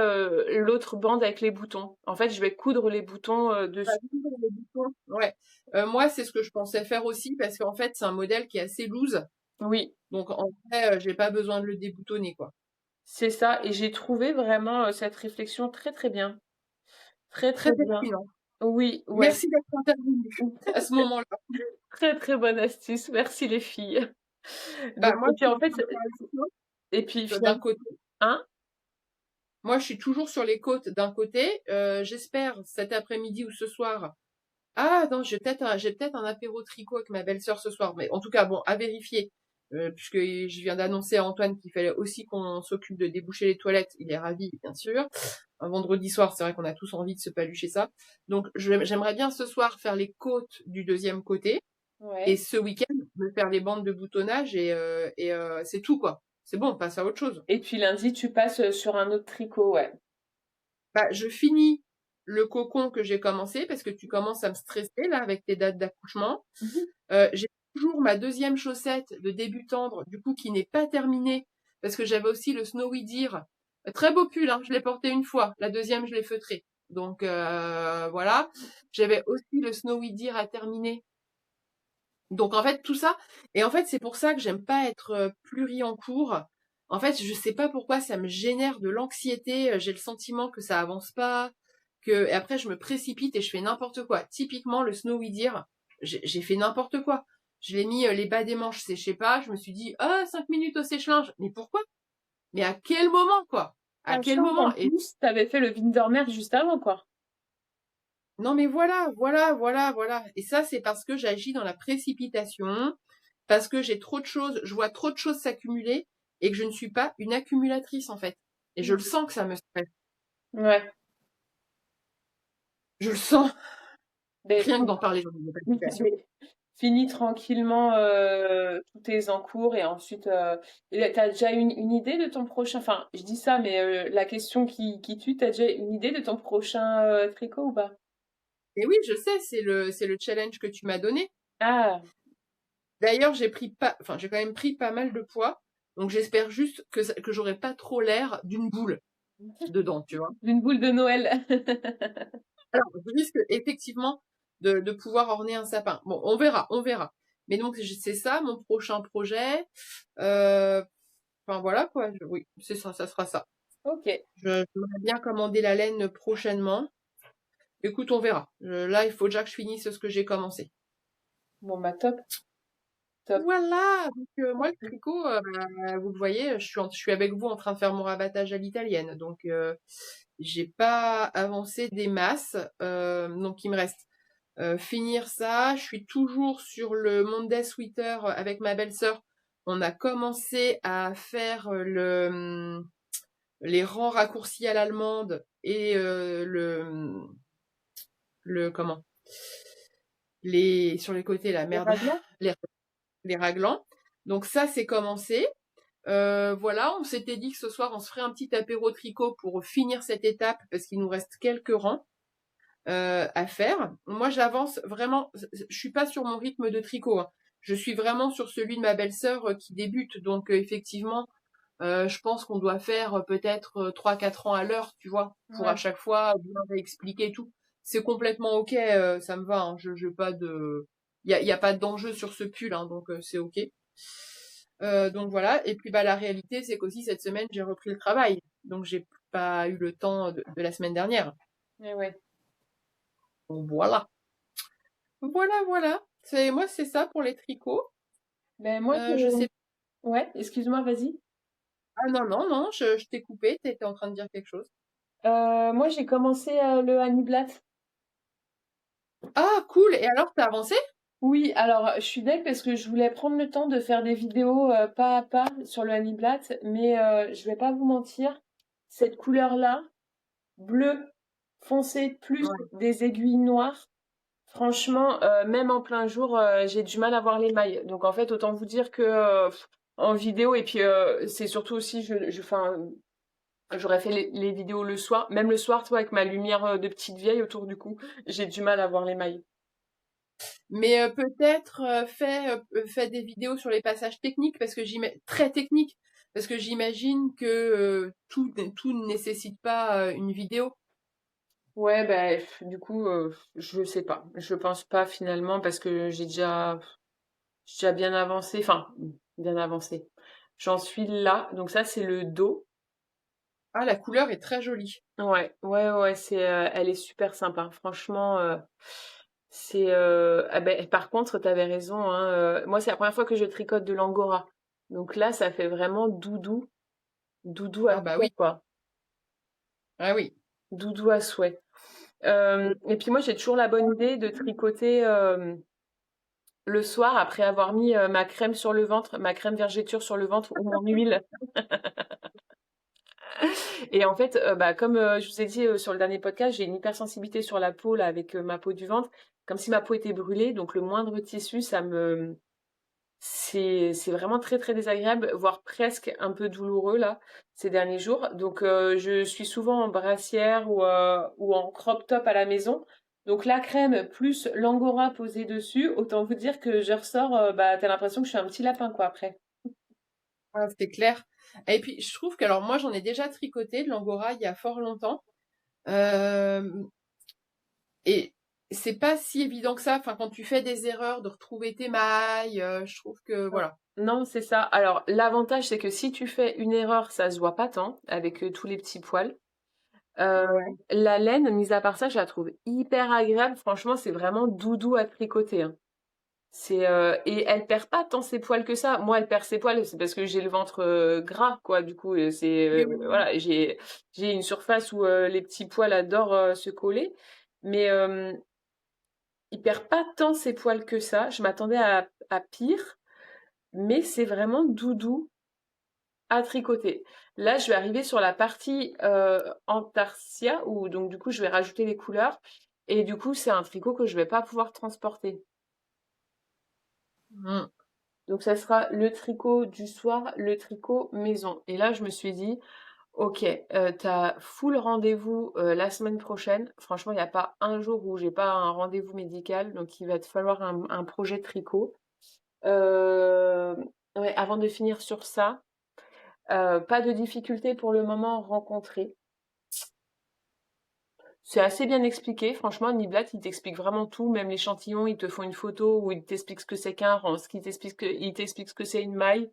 S1: l'autre bande avec les boutons. En fait, je vais coudre les boutons
S2: Ah,
S1: dessus.
S2: les boutons. Ouais. Moi, c'est ce que je pensais faire aussi parce qu'en fait, c'est un modèle qui est assez loose.
S1: Oui,
S2: Donc, en vrai, j'ai pas besoin de le déboutonner, quoi.
S1: c'est ça. Et j'ai trouvé vraiment cette réflexion très très bien. Très
S2: Très
S1: très bien.
S2: pertinent.
S1: Oui, ouais.
S2: Merci d'être intervenu à ce moment-là.
S1: Très très bonne astuce. Merci les filles.
S2: Bah,
S1: Donc,
S2: moi,
S1: et
S2: je
S1: puis
S2: suis
S1: en fait,
S2: d'accord avec toi.
S1: et puis
S2: D'un
S1: finalement,
S2: côté,
S1: hein?
S2: moi, je suis toujours sur les côtes d'un côté. J'espère cet après-midi ou ce soir. Ah non, j'ai peut-être un apéro tricot avec ma belle-sœur ce soir. Mais en tout cas, bon, à vérifier. Puisque je viens d'annoncer à Antoine qu'il fallait aussi qu'on s'occupe de déboucher les toilettes. Il est ravi, bien sûr. Un vendredi soir, c'est vrai qu'on a tous envie de se palucher ça. Donc, j'aimerais bien ce soir faire les côtes du deuxième côté. Et
S1: Ouais.
S2: ce week-end, me faire les bandes de boutonnage et c'est tout, quoi. C'est bon, on passe à autre chose.
S1: Et puis lundi, tu passes sur un autre tricot, ouais.
S2: Bah, je finis le cocon que j'ai commencé parce que tu commences à me stresser là avec tes dates d'accouchement.
S1: Mhm.
S2: J'ai toujours ma deuxième chaussette de début tendre, du coup qui n'est pas terminée parce que j'avais aussi le Snowy Deer. Très beau pull, hein, je l'ai porté une fois. La deuxième, je l'ai feutré. Donc voilà. J'avais aussi le Snowy Deer à terminer. Donc en fait tout ça, et en fait c'est pour ça que j'aime pas être pluri en cours. En fait je sais pas pourquoi ça me génère de l'anxiété. J'ai le sentiment que ça avance pas, que et après je me précipite et je fais n'importe quoi. Typiquement le Snowy Deer, j'ai fait n'importe quoi. Je l'ai mis les bas des manches séchés pas. Je me suis dit 5 minutes au sèche-linge. Mais pourquoi? Mais à quel moment quoi? À quel
S1: Sachant qu'en
S2: moment? Et
S1: plus, t'avais fait le Windermere juste avant, quoi.
S2: non mais voilà. Et ça c'est parce que j'agis dans la précipitation, parce que j'ai trop de choses, je vois trop de choses s'accumuler et que je ne suis pas une accumulatrice en fait. Et je le sens que ça me stresse.
S1: Ouais.
S2: Je le sens.
S1: Ben,
S2: Rien que d'en parler, j'en ai une palpitation.
S1: finis tranquillement tous tes encours et ensuite, t'as déjà une idée de ton prochain, enfin, je dis ça, mais la question qui tue, t'as déjà une idée de ton prochain tricot ou pas?
S2: Et oui, je sais, c'est le challenge que tu m'as donné.
S1: Ah,
S2: D'ailleurs, j'ai quand même pris pas mal de poids. Donc j'espère juste que j'aurai pas trop l'air d'une boule dedans, tu vois.
S1: d'une boule de Noël.
S2: Alors, je risque effectivement de pouvoir orner un sapin. Bon, on verra, on verra. Mais donc c'est ça mon prochain projet. Euh, Enfin voilà quoi. Oui, c'est ça, ça sera ça.
S1: Ok,
S2: J'aimerais bien commander la laine prochainement. Écoute, on verra. Là, il faut déjà que je finisse ce que j'ai commencé.
S1: bon bah top, top.
S2: Voilà, donc moi le tricot, bah, vous le voyez, je suis avec vous en train de faire mon rabattage à l'italienne, donc j'ai pas avancé des masses, donc il me reste finir ça. Je suis toujours sur le Monday Sweater avec ma belle-sœur. On a commencé à faire les rangs raccourcis à l'allemande et le comment les sur les côtés la
S1: Les
S2: merde
S1: raglan?
S2: les, les raglans. Donc ça c'est commencé. Voilà, on s'était dit que ce soir on se ferait un petit apéro tricot pour finir cette étape parce qu'il nous reste quelques rangs à faire. Moi j'avance vraiment, je suis pas sur mon rythme de tricot, hein. Je suis vraiment sur celui de ma belle-sœur qui débute. Donc effectivement, je pense qu'on doit faire peut-être 3-4 ans à l'heure, tu vois, pour à
S1: Ouais.
S2: chaque fois bien réexpliquer tout. C'est complètement ok, ça me va, hein. Je pas de, y a pas d'enjeu sur ce pull, hein, donc c'est ok. Donc voilà. Et puis bah la réalité, c'est qu'aussi cette semaine, j'ai repris le travail. Donc j'ai pas eu le temps de la semaine dernière.
S1: Eh ouais.
S2: Donc voilà. Voilà, voilà. C'est ça pour les tricots.
S1: Ben moi,
S2: Je sais.
S1: ouais, excuse-moi, vas-y.
S2: Ah non, non, non, je t'ai coupé, t'étais en train de dire quelque chose.
S1: Moi, j'ai commencé le Hanniblatt.
S2: Ah, cool. Et alors, t'as avancé?
S1: Oui, alors je suis deg parce que je voulais prendre le temps de faire des vidéos pas à pas sur le Hanniblatt, mais je vais pas vous mentir, cette couleur-là, bleu foncé plus
S2: Ouais.
S1: des aiguilles noires, franchement, même en plein jour, j'ai du mal à voir les mailles. Donc en fait, autant vous dire que en vidéo, et puis c'est surtout aussi, enfin, j'aurais fait les vidéos le soir, même le soir, toi, avec ma lumière de petite vieille autour du cou, j'ai du mal à voir les mailles.
S2: Mais peut-être fais des vidéos sur les passages techniques parce que très techniques parce que j'imagine que tout ne nécessite pas une vidéo.
S1: Ouais, bah, du coup, je sais pas. Je pense pas finalement parce que j'ai déjà bien avancé. Enfin, bien avancé. J'en suis là. Donc ça, c'est le dos.
S2: Ah, la couleur est très jolie.
S1: Ouais, ouais, ouais, elle est super sympa. Franchement, ah ben, par contre, t'avais raison, hein. Moi, c'est la première fois que je tricote de l'angora. Donc là, ça fait vraiment doudou, doudou à
S2: Ah bah
S1: souhait,
S2: oui,
S1: quoi.
S2: ah oui.
S1: Doudou à souhait. Et puis moi, j'ai toujours la bonne idée de tricoter. Le soir, après avoir mis ma crème sur le ventre, ma crème vergéture sur le ventre ou mon huile. Et en fait, bah, comme je vous ai dit sur le dernier podcast, j'ai une hypersensibilité sur la peau là avec ma peau du ventre, comme si ma peau était brûlée. Donc le moindre tissu, c'est vraiment très très désagréable, voire presque un peu douloureux là ces derniers jours. Donc je suis souvent en brassière ou en crop top à la maison. Donc la crème plus l'angora posée dessus, autant vous dire que je ressors, bah t'as l'impression que je suis un petit lapin quoi après.
S2: Ah, c'est clair. Et puis je trouve que alors moi j'en ai déjà tricoté de l'angora il y a fort longtemps. Euh, Et c'est pas si évident que ça. Enfin, quand tu fais des erreurs de retrouver tes mailles, je trouve que
S1: Non,
S2: voilà.
S1: non, c'est ça. Alors l'avantage c'est que si tu fais une erreur, ça se voit pas tant avec tous les petits poils. Euh,
S2: Ouais.
S1: la laine, mis à part ça, je la trouve hyper agréable. Franchement, c'est vraiment doudou à tricoter, hein. Et elle perd pas tant ses poils que ça. Moi, elle perd ses poils, c'est parce que j'ai le ventre gras, quoi. Du coup,
S2: Oui, oui, oui.
S1: voilà, j'ai une surface où les petits poils adorent se coller, mais il perd pas tant ses poils que ça. Je m'attendais à pire, mais c'est vraiment doudou à tricoter. Là, je vais arriver sur la partie Antarcia où donc du coup, je vais rajouter les couleurs et du coup, c'est un tricot que je vais pas pouvoir transporter.
S2: Mmh.
S1: Donc ça sera le tricot du soir, le tricot maison. Et là, je me suis dit, ok, t'as full rendez-vous la semaine prochaine. Franchement, il n'y a pas un jour où j'ai pas un rendez-vous médical, donc il va te falloir un projet de tricot. Euh, ouais, avant de finir sur ça, pas de difficulté pour le moment rencontrée. C'est assez bien expliqué. Franchement, Niblat, il t'explique vraiment tout, même l'échantillon, ils te font une photo où ils t'expliquent ce que c'est qu'un rang, il t'explique ce que c'est une maille.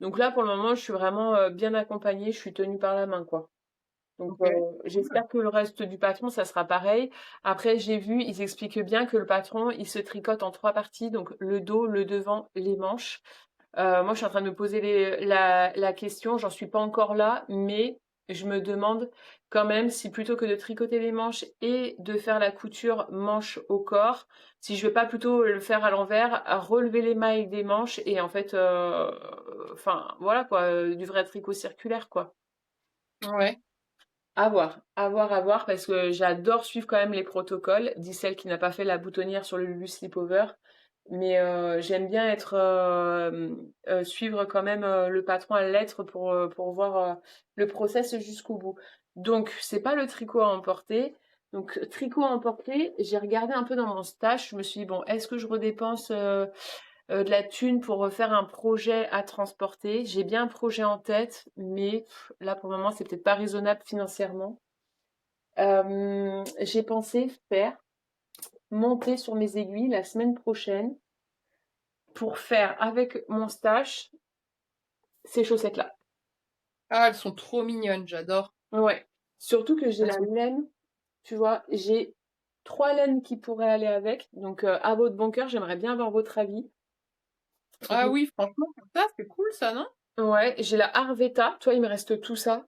S1: Donc là, pour le moment, je suis vraiment bien accompagnée, je suis tenue par la main, quoi. Donc
S2: OK. Cool.
S1: j'espère que le reste du patron, ça sera pareil. Après, j'ai vu, ils expliquent bien que le patron, il se tricote en 3 parties, donc le dos, le devant, les manches. Moi, je suis en train de me poser la question, j'en suis pas encore là, mais je me demande quand même si plutôt que de tricoter les manches et de faire la couture manche au corps, si je vais pas plutôt le faire à l'envers, à relever les mailles des manches et en fait, enfin voilà quoi, du vrai tricot circulaire quoi.
S2: Ouais.
S1: À voir, à voir, à voir, parce que j'adore suivre quand même les protocoles, dit celle qui n'a pas fait la boutonnière sur le Lulu Slipover. Mais j'aime bien être suivre quand même le patron à la lettre pour voir le process jusqu'au bout. Donc c'est pas le tricot à emporter. Donc tricot à emporter, j'ai regardé un peu dans mon stage, je me suis dit bon, est-ce que je redépense de la thune pour refaire un projet à transporter? J'ai bien un projet en tête, mais là pour le moment c'est peut-être pas raisonnable financièrement. J'ai pensé faire monter sur mes aiguilles la semaine prochaine pour faire avec mon stache ces chaussettes-là.
S2: Ah, elles sont trop mignonnes, j'adore.
S1: Ouais. Surtout que j'ai
S2: Elles
S1: la
S2: sont...
S1: laine, tu vois, j'ai 3 laines qui pourraient aller avec. Donc, à votre bon cœur, j'aimerais bien avoir votre avis.
S2: Ah oui, franchement, ça, c'est cool, ça, non?
S1: Ouais, j'ai la Arvetta. Toi, il me reste tout ça.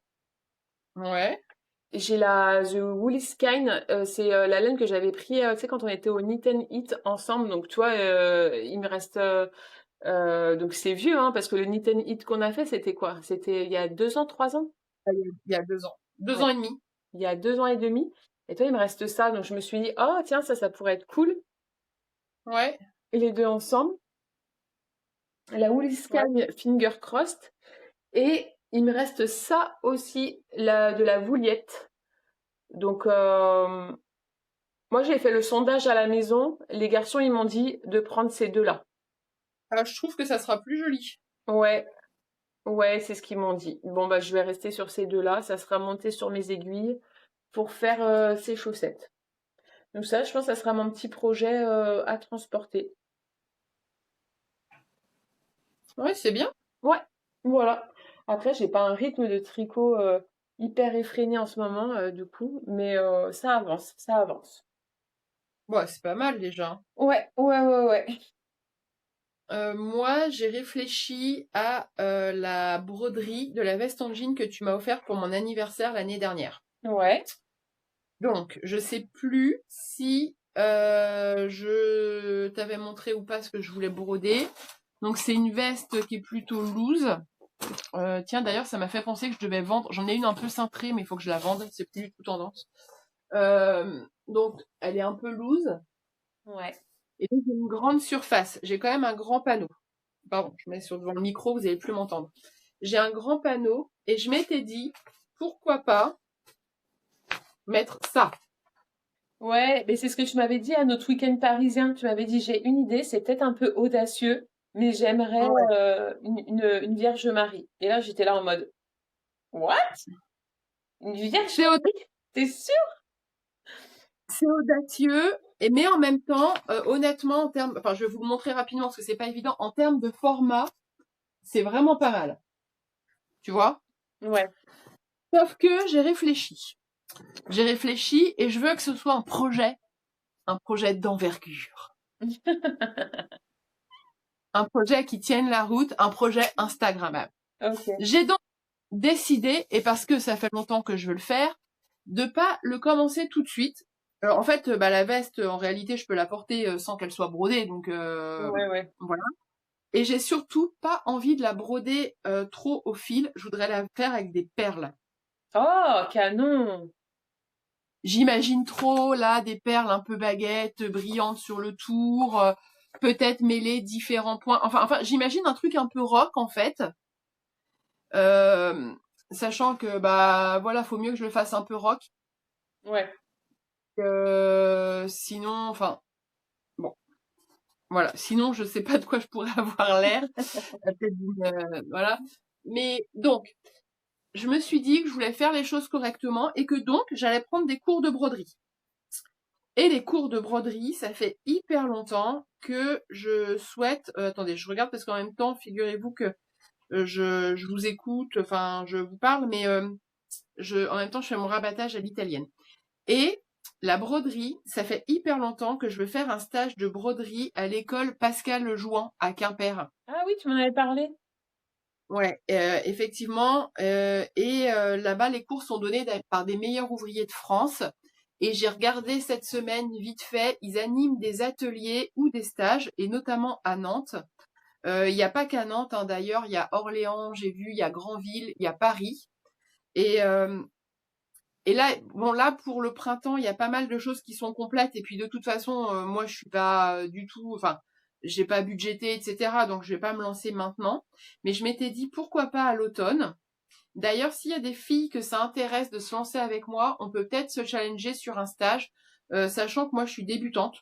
S2: Ouais.
S1: J'ai la The Woolly Skein. C'est la laine que j'avais pris, tu sais, quand on était au Knit and Eat ensemble. Donc, tu vois, il me reste. Donc, c'est vieux, hein, parce que le Knit and Eat qu'on a fait, c'était quoi? C'était il y a 2 ans, 3 ans?
S2: Il y a 2 ans. Deux
S1: Ouais.
S2: ans et demi.
S1: Il y a 2 ans et demi. Et toi, il me reste ça. Donc, je me suis dit, oh, tiens, ça pourrait être cool.
S2: Ouais.
S1: Et les deux ensemble. La Woolly
S2: Ouais.
S1: Sky Finger Crossed. Et il me reste ça aussi, de la Vouliette. Donc, moi, j'ai fait le sondage à la maison. Les garçons, ils m'ont dit de prendre ces deux-là.
S2: Ah, je trouve que ça sera plus joli.
S1: Ouais, ouais, c'est ce qu'ils m'ont dit. Bon, bah, je vais rester sur ces deux-là. Ça sera monté sur mes aiguilles pour faire ces chaussettes. Donc ça, je pense que ça sera mon petit projet à transporter.
S2: Ouais, c'est bien.
S1: Ouais, voilà. Après, j'ai pas un rythme de tricot hyper effréné en ce moment, du coup, mais ça avance, ça avance.
S2: Ouais, c'est pas mal déjà.
S1: Ouais, ouais, ouais, ouais.
S2: Moi, j'ai réfléchi à la broderie de la veste en jean que tu m'as offert pour mon anniversaire l'année dernière.
S1: Ouais,
S2: Donc, je sais plus si je t'avais montré ou pas ce que je voulais broder. Donc, c'est une veste qui est plutôt loose. Tiens, d'ailleurs, ça m'a fait penser que je devais vendre. J'en ai une un peu cintrée, mais il faut que je la vende. C'est plus du tout tendance. Donc, elle est un peu loose.
S1: ouais.
S2: Et donc, j'ai une grande surface. J'ai quand même un grand panneau. Pardon, je mets devant le micro, vous allez plus m'entendre. J'ai un grand panneau et je m'étais dit, pourquoi pas mettre ça.
S1: Ouais, mais c'est ce que tu m'avais dit à notre week-end parisien. Tu m'avais dit, j'ai une idée, c'est peut-être un peu audacieux, mais j'aimerais
S2: Ouais.
S1: une Vierge Marie. Et là, j'étais là en mode, what? Une Vierge
S2: C'est
S1: Marie? T'es sûr?
S2: c'est audacieux, mais en même temps, honnêtement, en termes, enfin, je vais vous le montrer rapidement parce que c'est pas évident. En termes de format, c'est vraiment pas mal. Tu vois?
S1: Ouais.
S2: Sauf que j'ai réfléchi. J'ai réfléchi et je veux que ce soit un projet d'envergure. Un projet qui tienne la route, un projet Instagrammable.
S1: Ok.
S2: J'ai donc décidé, et parce que ça fait longtemps que je veux le faire, de pas le commencer tout de suite. Alors, en fait, bah, la veste, en réalité, je peux la porter sans qu'elle soit brodée, donc
S1: Ouais, ouais.
S2: voilà. Et j'ai surtout pas envie de la broder trop au fil. Je voudrais la faire avec des perles.
S1: Oh, canon!
S2: J'imagine trop là des perles un peu baguettes, brillantes sur le tour. peut-être mêler différents points. Enfin, j'imagine un truc un peu rock en fait, euh, sachant que bah voilà, faut mieux que je le fasse un peu rock.
S1: Ouais.
S2: Sinon, enfin bon, voilà. Sinon, je sais pas de quoi je pourrais avoir l'air. Peut-être voilà. Mais donc, je me suis dit que je voulais faire les choses correctement et que donc j'allais prendre des cours de broderie. Et les cours de broderie, ça fait hyper longtemps que je souhaite. Attendez, je regarde parce qu'en même temps, figurez-vous que je vous écoute, enfin, je vous parle, mais en même temps, je fais mon rabattage à l'italienne. Et la broderie, ça fait hyper longtemps que je veux faire un stage de broderie à l'école Pascal Jouan à Quimper.
S1: Ah oui, tu m'en avais parlé.
S2: Ouais, effectivement. Et là-bas, les cours sont donnés par des meilleurs ouvriers de France. Et j'ai regardé cette semaine vite fait, ils animent des ateliers ou des stages, et notamment à Nantes. Il n'y a pas qu'à Nantes, hein, d'ailleurs, il y a Orléans, j'ai vu, il y a Granville, il y a Paris. Et, euh, et là, bon, là, pour le printemps, il y a pas mal de choses qui sont complètes. Et puis, de toute façon, moi, je suis pas du tout, enfin, j'ai pas budgété, etc. Donc, je vais pas me lancer maintenant. Mais je m'étais dit, pourquoi pas à l'automne. D'ailleurs, s'il y a des filles que ça intéresse de se lancer avec moi, on peut peut-être se challenger sur un stage, sachant que moi, je suis débutante.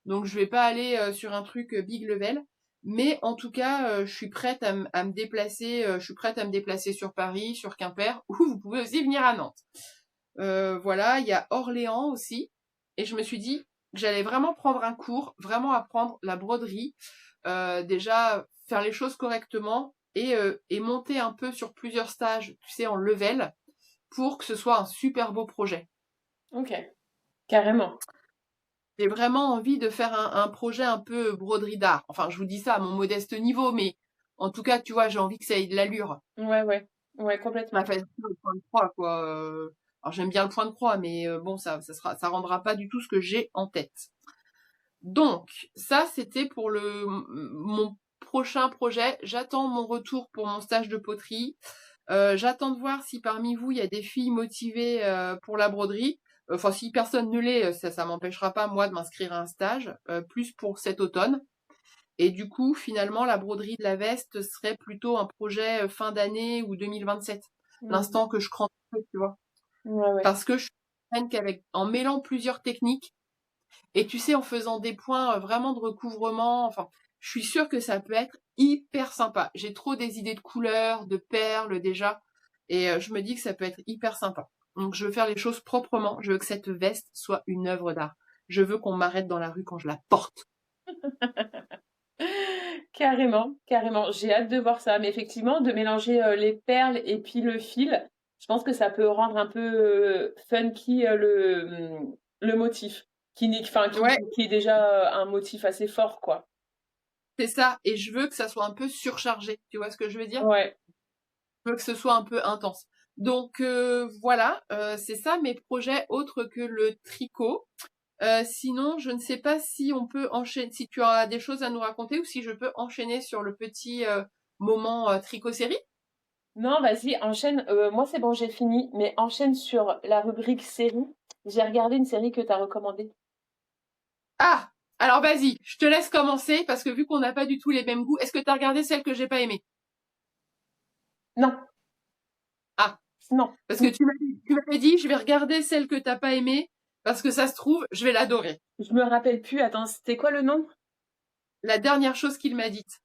S2: Donc, je vais pas aller sur un truc big level. Mais en tout cas, je suis prête à me déplacer. Je suis prête à me déplacer sur Paris, sur Quimper, ou vous pouvez aussi venir à Nantes. Voilà, il y a Orléans aussi. Et je me suis dit que j'allais vraiment prendre un cours, vraiment apprendre la broderie, déjà faire les choses correctement et monter un peu sur plusieurs stages, tu sais, en level, pour que ce soit un super beau projet.
S1: Ok, carrément.
S2: J'ai vraiment envie de faire un projet un peu broderie d'art. Enfin, je vous dis ça à mon modeste niveau, mais en tout cas, tu vois, j'ai envie que ça ait de l'allure.
S1: Ouais, ouais. Ouais,
S2: Ma
S1: complètement.
S2: fait le point de croix, quoi. Alors j'aime bien le point de croix, mais bon, ça rendra pas du tout ce que j'ai en tête. Donc, ça, c'était pour mon prochain projet. J'attends mon retour pour mon stage de poterie. J'attends de voir si parmi vous, il y a des filles motivées pour la broderie. Enfin, si personne ne l'est, ça m'empêchera pas, moi, de m'inscrire à un stage, plus pour cet automne. Et du coup, finalement, la broderie de la veste serait plutôt un projet fin d'année ou 2027.
S1: Mm.
S2: L'instant que je crante, tu vois.
S1: Ouais, ouais.
S2: Parce que je suis certaine en mêlant plusieurs techniques, et tu sais, en faisant des points vraiment de recouvrement, enfin, je suis sûre que ça peut être hyper sympa. J'ai trop des idées de couleurs, de perles déjà, et je me dis que ça peut être hyper sympa. Donc je veux faire les choses proprement, je veux que cette veste soit une œuvre d'art. Je veux qu'on m'arrête dans la rue quand je la porte.
S1: Carrément, carrément. J'ai hâte de voir ça. Mais effectivement, de mélanger les perles et puis le fil, je pense que ça peut rendre un peu funky le motif, enfin,
S2: Ouais,
S1: qui est déjà un motif assez fort, quoi.
S2: c'est ça, et je veux que ça soit un peu surchargé. Tu vois ce que je veux dire?
S1: Ouais.
S2: Je veux que ce soit un peu intense. Donc voilà, c'est ça mes projets autres que le tricot. Sinon, je ne sais pas si on peut enchaîner, si tu as des choses à nous raconter ou si je peux enchaîner sur le petit moment tricot-série.
S1: Non, vas-y, enchaîne. Moi, c'est bon, j'ai fini. Mais enchaîne sur la rubrique série. J'ai regardé une série que tu as recommandée.
S2: Ah! Alors vas-y, je te laisse commencer parce que vu qu'on n'a pas du tout les mêmes goûts, est-ce que tu as regardé celle que j'ai pas aimée?
S1: Non,
S2: Ah,
S1: non.
S2: parce que tu m'avais dit, je vais regarder celle que t'as pas aimée parce que ça se trouve, je vais l'adorer.
S1: Je me rappelle plus. Attends, c'était quoi le nom?
S2: La dernière chose qu'il m'a dite.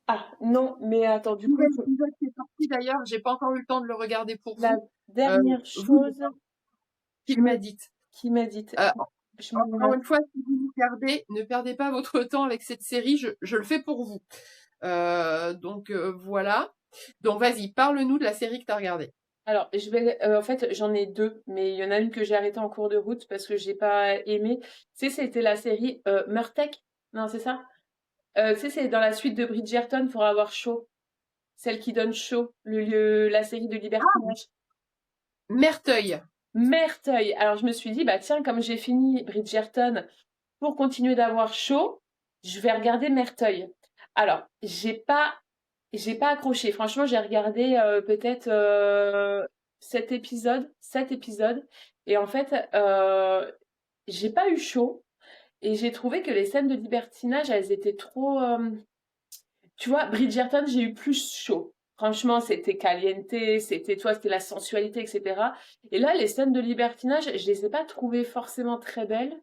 S1: Ah, non, mais attends, du coup,
S2: Nouvel épisode qui est sorti d'ailleurs, j'ai pas encore eu le temps de le regarder pour
S1: la
S2: vous.
S1: dernière
S2: Vous,
S1: chose qui
S2: qu'il
S1: m'a
S2: m'a dite.
S1: dit.
S2: Euh,
S1: Je me
S2: Encore
S1: rappelle.
S2: une fois, si vous nous regardez, ne perdez pas votre temps avec cette série, je le fais pour vous. Donc voilà. Donc vas-y, parle-nous de la série que tu as regardée.
S1: Alors, en fait, j'en ai deux, mais il y en a une que j'ai arrêtée en cours de route parce que j'ai pas aimé. Tu sais, c'était la série Murtek. Non, c'est ça? Tu sais, c'est dans la suite de Bridgerton pour avoir chaud. Celle qui donne chaud, la série de libertinage.
S2: Merteuil.
S1: Merteuil. Alors, je me suis dit, bah tiens, comme j'ai fini Bridgerton, pour continuer d'avoir chaud, je vais regarder Merteuil. Alors, j'ai pas accroché. Franchement, j'ai regardé peut-être 7 épisodes, et en fait, j'ai pas eu chaud. et j'ai trouvé que les scènes de libertinage, elles étaient trop, tu vois, Bridgerton, j'ai eu plus chaud. Franchement, c'était caliente, c'était, toi, c'était la sensualité, etc. Et là, les scènes de libertinage, je les ai pas trouvées forcément très belles.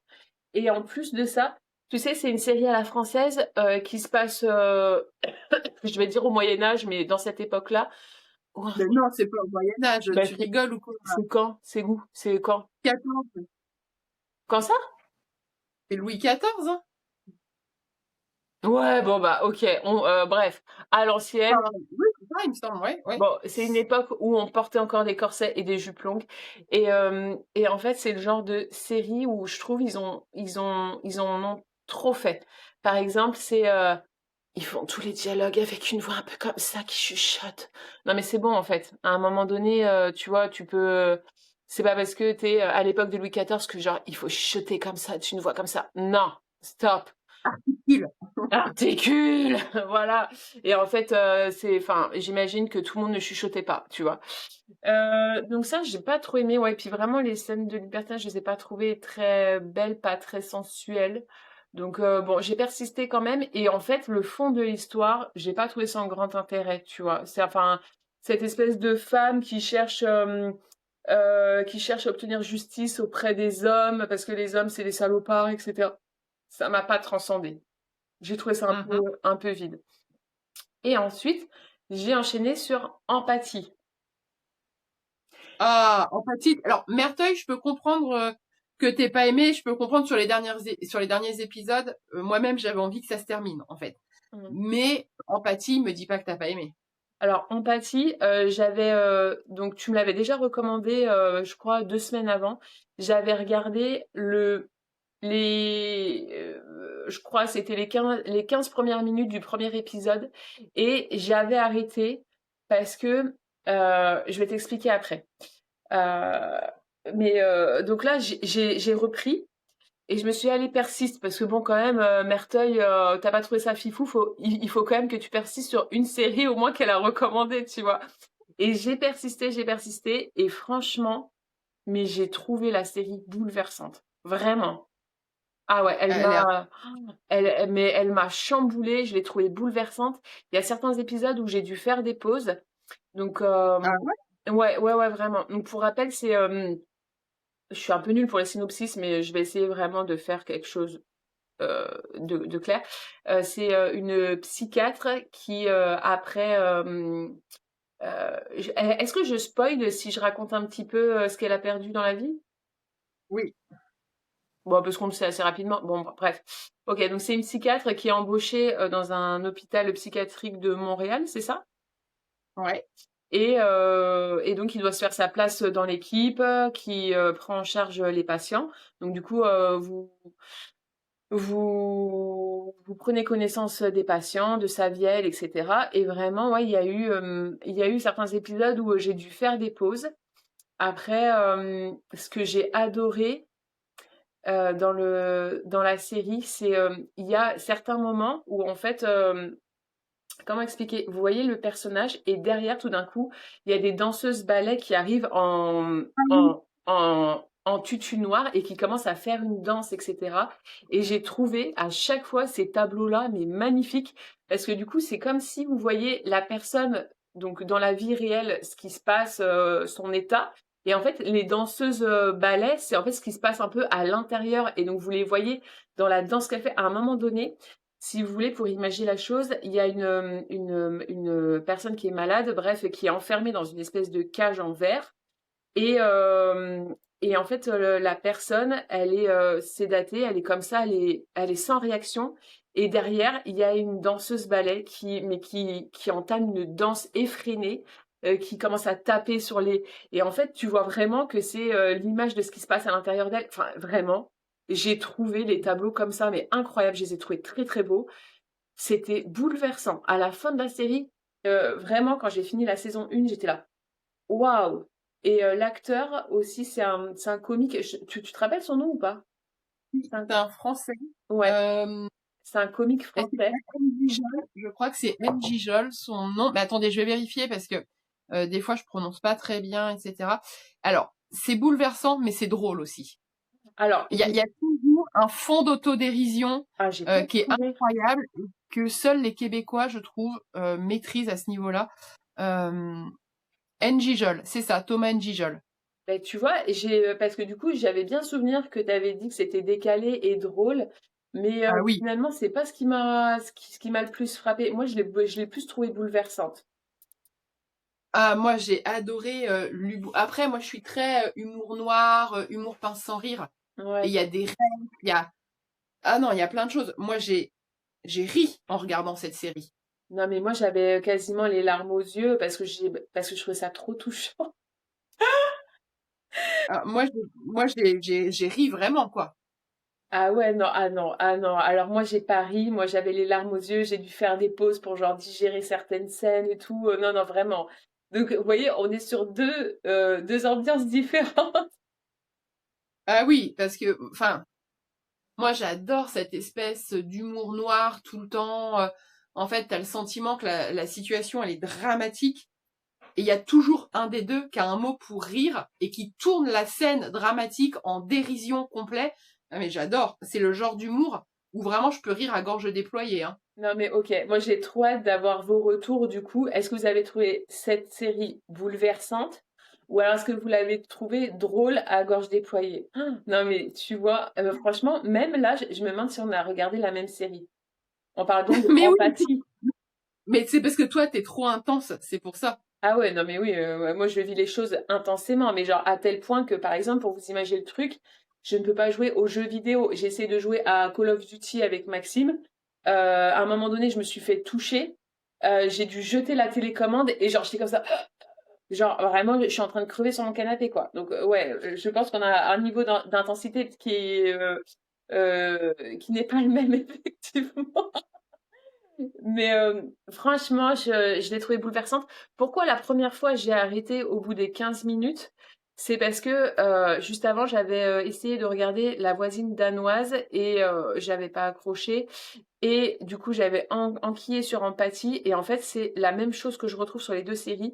S1: Et en plus de ça, tu sais, c'est une série à la française qui se passe, je vais dire au Moyen Âge, mais dans cette époque-là. Ouais.
S2: Mais non, c'est pas au Moyen-Âge,
S1: Bah,
S2: tu rigoles ou quoi?
S1: c'est quand? C'est où? C'est quand?
S2: 14,
S1: Quand ça?
S2: c'est Louis XIV, hein?
S1: Ouais, bon bah ok. Bref, à l'ancienne.
S2: Enfin, oui, c'est ça, il me semble, ouais, ouais.
S1: Bon, c'est une époque où on portait encore des corsets et des jupes longues. Et en fait, c'est le genre de série où je trouve ils en ont trop fait. Par exemple, ils font tous les dialogues avec une voix un peu comme ça qui chuchote. Non mais c'est bon en fait. À un moment donné, tu vois, c'est pas parce que t'es à l'époque de Louis XIV que genre il faut chuchoter comme ça, tu une voix comme ça. Non, stop.
S2: Il.
S1: Articule, voilà. Et en fait, enfin, j'imagine que tout le monde ne chuchotait pas, tu vois. Donc ça, j'ai pas trop aimé. Ouais, puis vraiment les scènes de libertinage, je les ai pas trouvées très belles, pas très sensuelles. Donc bon, j'ai persisté quand même. Et en fait, le fond de l'histoire, j'ai pas trouvé ça en grand intérêt, tu vois. C'est enfin cette espèce de femme qui cherche à obtenir justice auprès des hommes parce que les hommes c'est des salopards, etc. Ça m'a pas transcendé. J'ai trouvé ça
S2: Mhm.
S1: un peu vide. Et ensuite, j'ai enchaîné sur Empathie.
S2: Ah, empathie. Alors, Merteuil, je peux comprendre que t'aies pas aimé, je peux comprendre sur les derniers épisodes, moi-même, j'avais envie que ça se termine, en fait.
S1: Mm.
S2: Mais empathie, me dis pas que t'as pas aimé.
S1: Alors, Empathie, donc tu me l'avais déjà recommandé, je crois, 2 semaines avant. J'avais regardé je crois, c'était les 15 premières minutes du premier épisode et j'avais arrêté parce que, je vais t'expliquer après. Euh, donc là, j'ai repris et je me suis dit, allez, persiste, parce que bon, quand même, Merteuil, t'as pas trouvé ça fifou, il faut quand même que tu persistes sur une série au moins qu'elle a recommandée, tu vois. Et j'ai persisté, et franchement, mais j'ai trouvé la série bouleversante. Vraiment. Ah ouais,
S2: Elle est...
S1: mais elle m'a chamboulée, je l'ai trouvée bouleversante. Il y a certains épisodes où j'ai dû faire des pauses. Donc,
S2: Ah ouais?
S1: ouais, vraiment. Donc, pour rappel, je suis un peu nulle pour les synopsis, mais je vais essayer vraiment de faire quelque chose de clair. C'est une psychiatre qui, après... est-ce que je spoil si je raconte un petit peu ce qu'elle a perdu dans la vie?
S2: Oui,
S1: Bon, parce qu'on le sait assez rapidement. Bon, bref. Ok, donc c'est une psychiatre qui est embauchée dans un hôpital psychiatrique de Montréal, c'est ça?
S2: ouais.
S1: Et donc, il doit se faire sa place dans l'équipe qui prend en charge les patients. Donc, du coup, vous prenez connaissance des patients, de sa vie, elle, etc. Et vraiment, ouais, il y a eu certains épisodes où j'ai dû faire des pauses. Après, ce que j'ai adoré dans la série, c'est il y a certains moments où en fait, comment expliquer? Vous voyez le personnage et derrière, tout d'un coup, il y a des danseuses ballet qui arrivent
S2: Ah oui.
S1: en tutu noir et qui commencent à faire une danse, etc. Et j'ai trouvé à chaque fois ces tableaux-là, mais magnifiques, parce que du coup, c'est comme si vous voyez la personne, donc dans la vie réelle, ce qui se passe, son état. Et en fait, les danseuses ballet, c'est en fait ce qui se passe un peu à l'intérieur. Et donc, vous les voyez dans la danse qu'elle fait à un moment donné. Si vous voulez, pour imaginer la chose, il y a une personne qui est malade, bref, qui est enfermée dans une espèce de cage en verre. Et, euh, et en fait, la personne, elle est sédatée, elle est comme ça, elle est sans réaction. Et derrière, il y a une danseuse ballet qui entame une danse effrénée, qui commence à taper sur les... Et en fait, tu vois vraiment que c'est l'image de ce qui se passe à l'intérieur d'elle. Enfin, vraiment, j'ai trouvé les tableaux comme ça, mais incroyables. Je les ai trouvés très, très beaux. C'était bouleversant. À la fin de la série, vraiment, quand j'ai fini la saison 1, j'étais là. Waouh! Et l'acteur aussi, c'est un comique. Tu te rappelles son nom ou pas? C'est un-
S2: C'est un Français.
S1: Ouais,
S2: Euh,
S1: c'est un comique
S2: est-ce que
S1: français.
S2: c'est NJ Jol. Je crois que c'est NJ Jol, son nom. Mais attendez, je vais vérifier parce que des fois je prononce pas très bien, etc. Alors, c'est bouleversant, mais c'est drôle aussi.
S1: Alors,
S2: Il y a toujours un fond d'autodérision
S1: j'ai pas
S2: qui est
S1: trouvé.
S2: incroyable, que seuls les Québécois, je trouve, maîtrisent à ce niveau-là. N'Gijol, c'est ça, Thomas N'Gijol.
S1: Ben, tu vois, parce que du coup, j'avais bien souvenir que tu avais dit que c'était décalé et drôle, mais
S2: Ah oui.
S1: finalement, c'est pas ce qui m'a le plus frappé. Moi, je l'ai plus trouvé bouleversante.
S2: Ah, moi, j'ai adoré l'humour. Après, moi, je suis très humour noir, humour pince sans rire. Et il
S1: Ouais.
S2: y a des règles, il y a... Ah non, il y a plein de choses. Moi, j'ai ri en regardant cette série.
S1: Non, mais moi, j'avais quasiment les larmes aux yeux parce que je trouvais ça trop touchant.
S2: Ah, j'ai ri vraiment, quoi.
S1: Ah ouais, non, ah non, ah non. Alors moi, j'ai pas ri, moi, j'avais les larmes aux yeux, j'ai dû faire des pauses pour genre digérer certaines scènes et tout. Non, non, vraiment. Donc, vous voyez, on est sur deux ambiances différentes.
S2: Ah oui, parce que, enfin, moi, j'adore cette espèce d'humour noir tout le temps. En fait, t'as le sentiment que la situation, elle est dramatique. Et il y a toujours un des deux qui a un mot pour rire et qui tourne la scène dramatique en dérision complet. Ah, mais j'adore. C'est le genre d'humour où vraiment je peux rire à gorge déployée, hein.
S1: Non, mais ok, moi, j'ai trop hâte d'avoir vos retours du coup. Est-ce que vous avez trouvé cette série bouleversante ou alors est-ce que vous l'avez trouvée drôle à gorge déployée? Non, mais tu vois, franchement, même là, je me demande si on a regardé la même série. On parle donc
S2: Mais oui,
S1: d'empathie.
S2: mais c'est parce que toi, t'es trop intense, c'est pour ça.
S1: Ah ouais, non mais oui, ouais, moi je vis les choses intensément, mais genre à tel point que par exemple, pour vous imaginer le truc, je ne peux pas jouer aux jeux vidéo. J'ai essayé de jouer à Call of Duty avec Maxime. À un moment donné, je me suis fait toucher. J'ai dû jeter la télécommande et genre j'étais comme ça. Genre vraiment, je suis en train de crever sur mon canapé quoi. Donc ouais, je pense qu'on a un niveau d'intensité qui n'est pas le même effectivement. Mais franchement, je l'ai trouvée bouleversante. Pourquoi la première fois j'ai arrêté au bout des 15 minutes? C'est parce que juste avant, j'avais essayé de regarder La voisine danoise et j'avais pas accroché. Et du coup, j'avais enquillé sur Empathie. Et en fait, c'est la même chose que je retrouve sur les deux séries.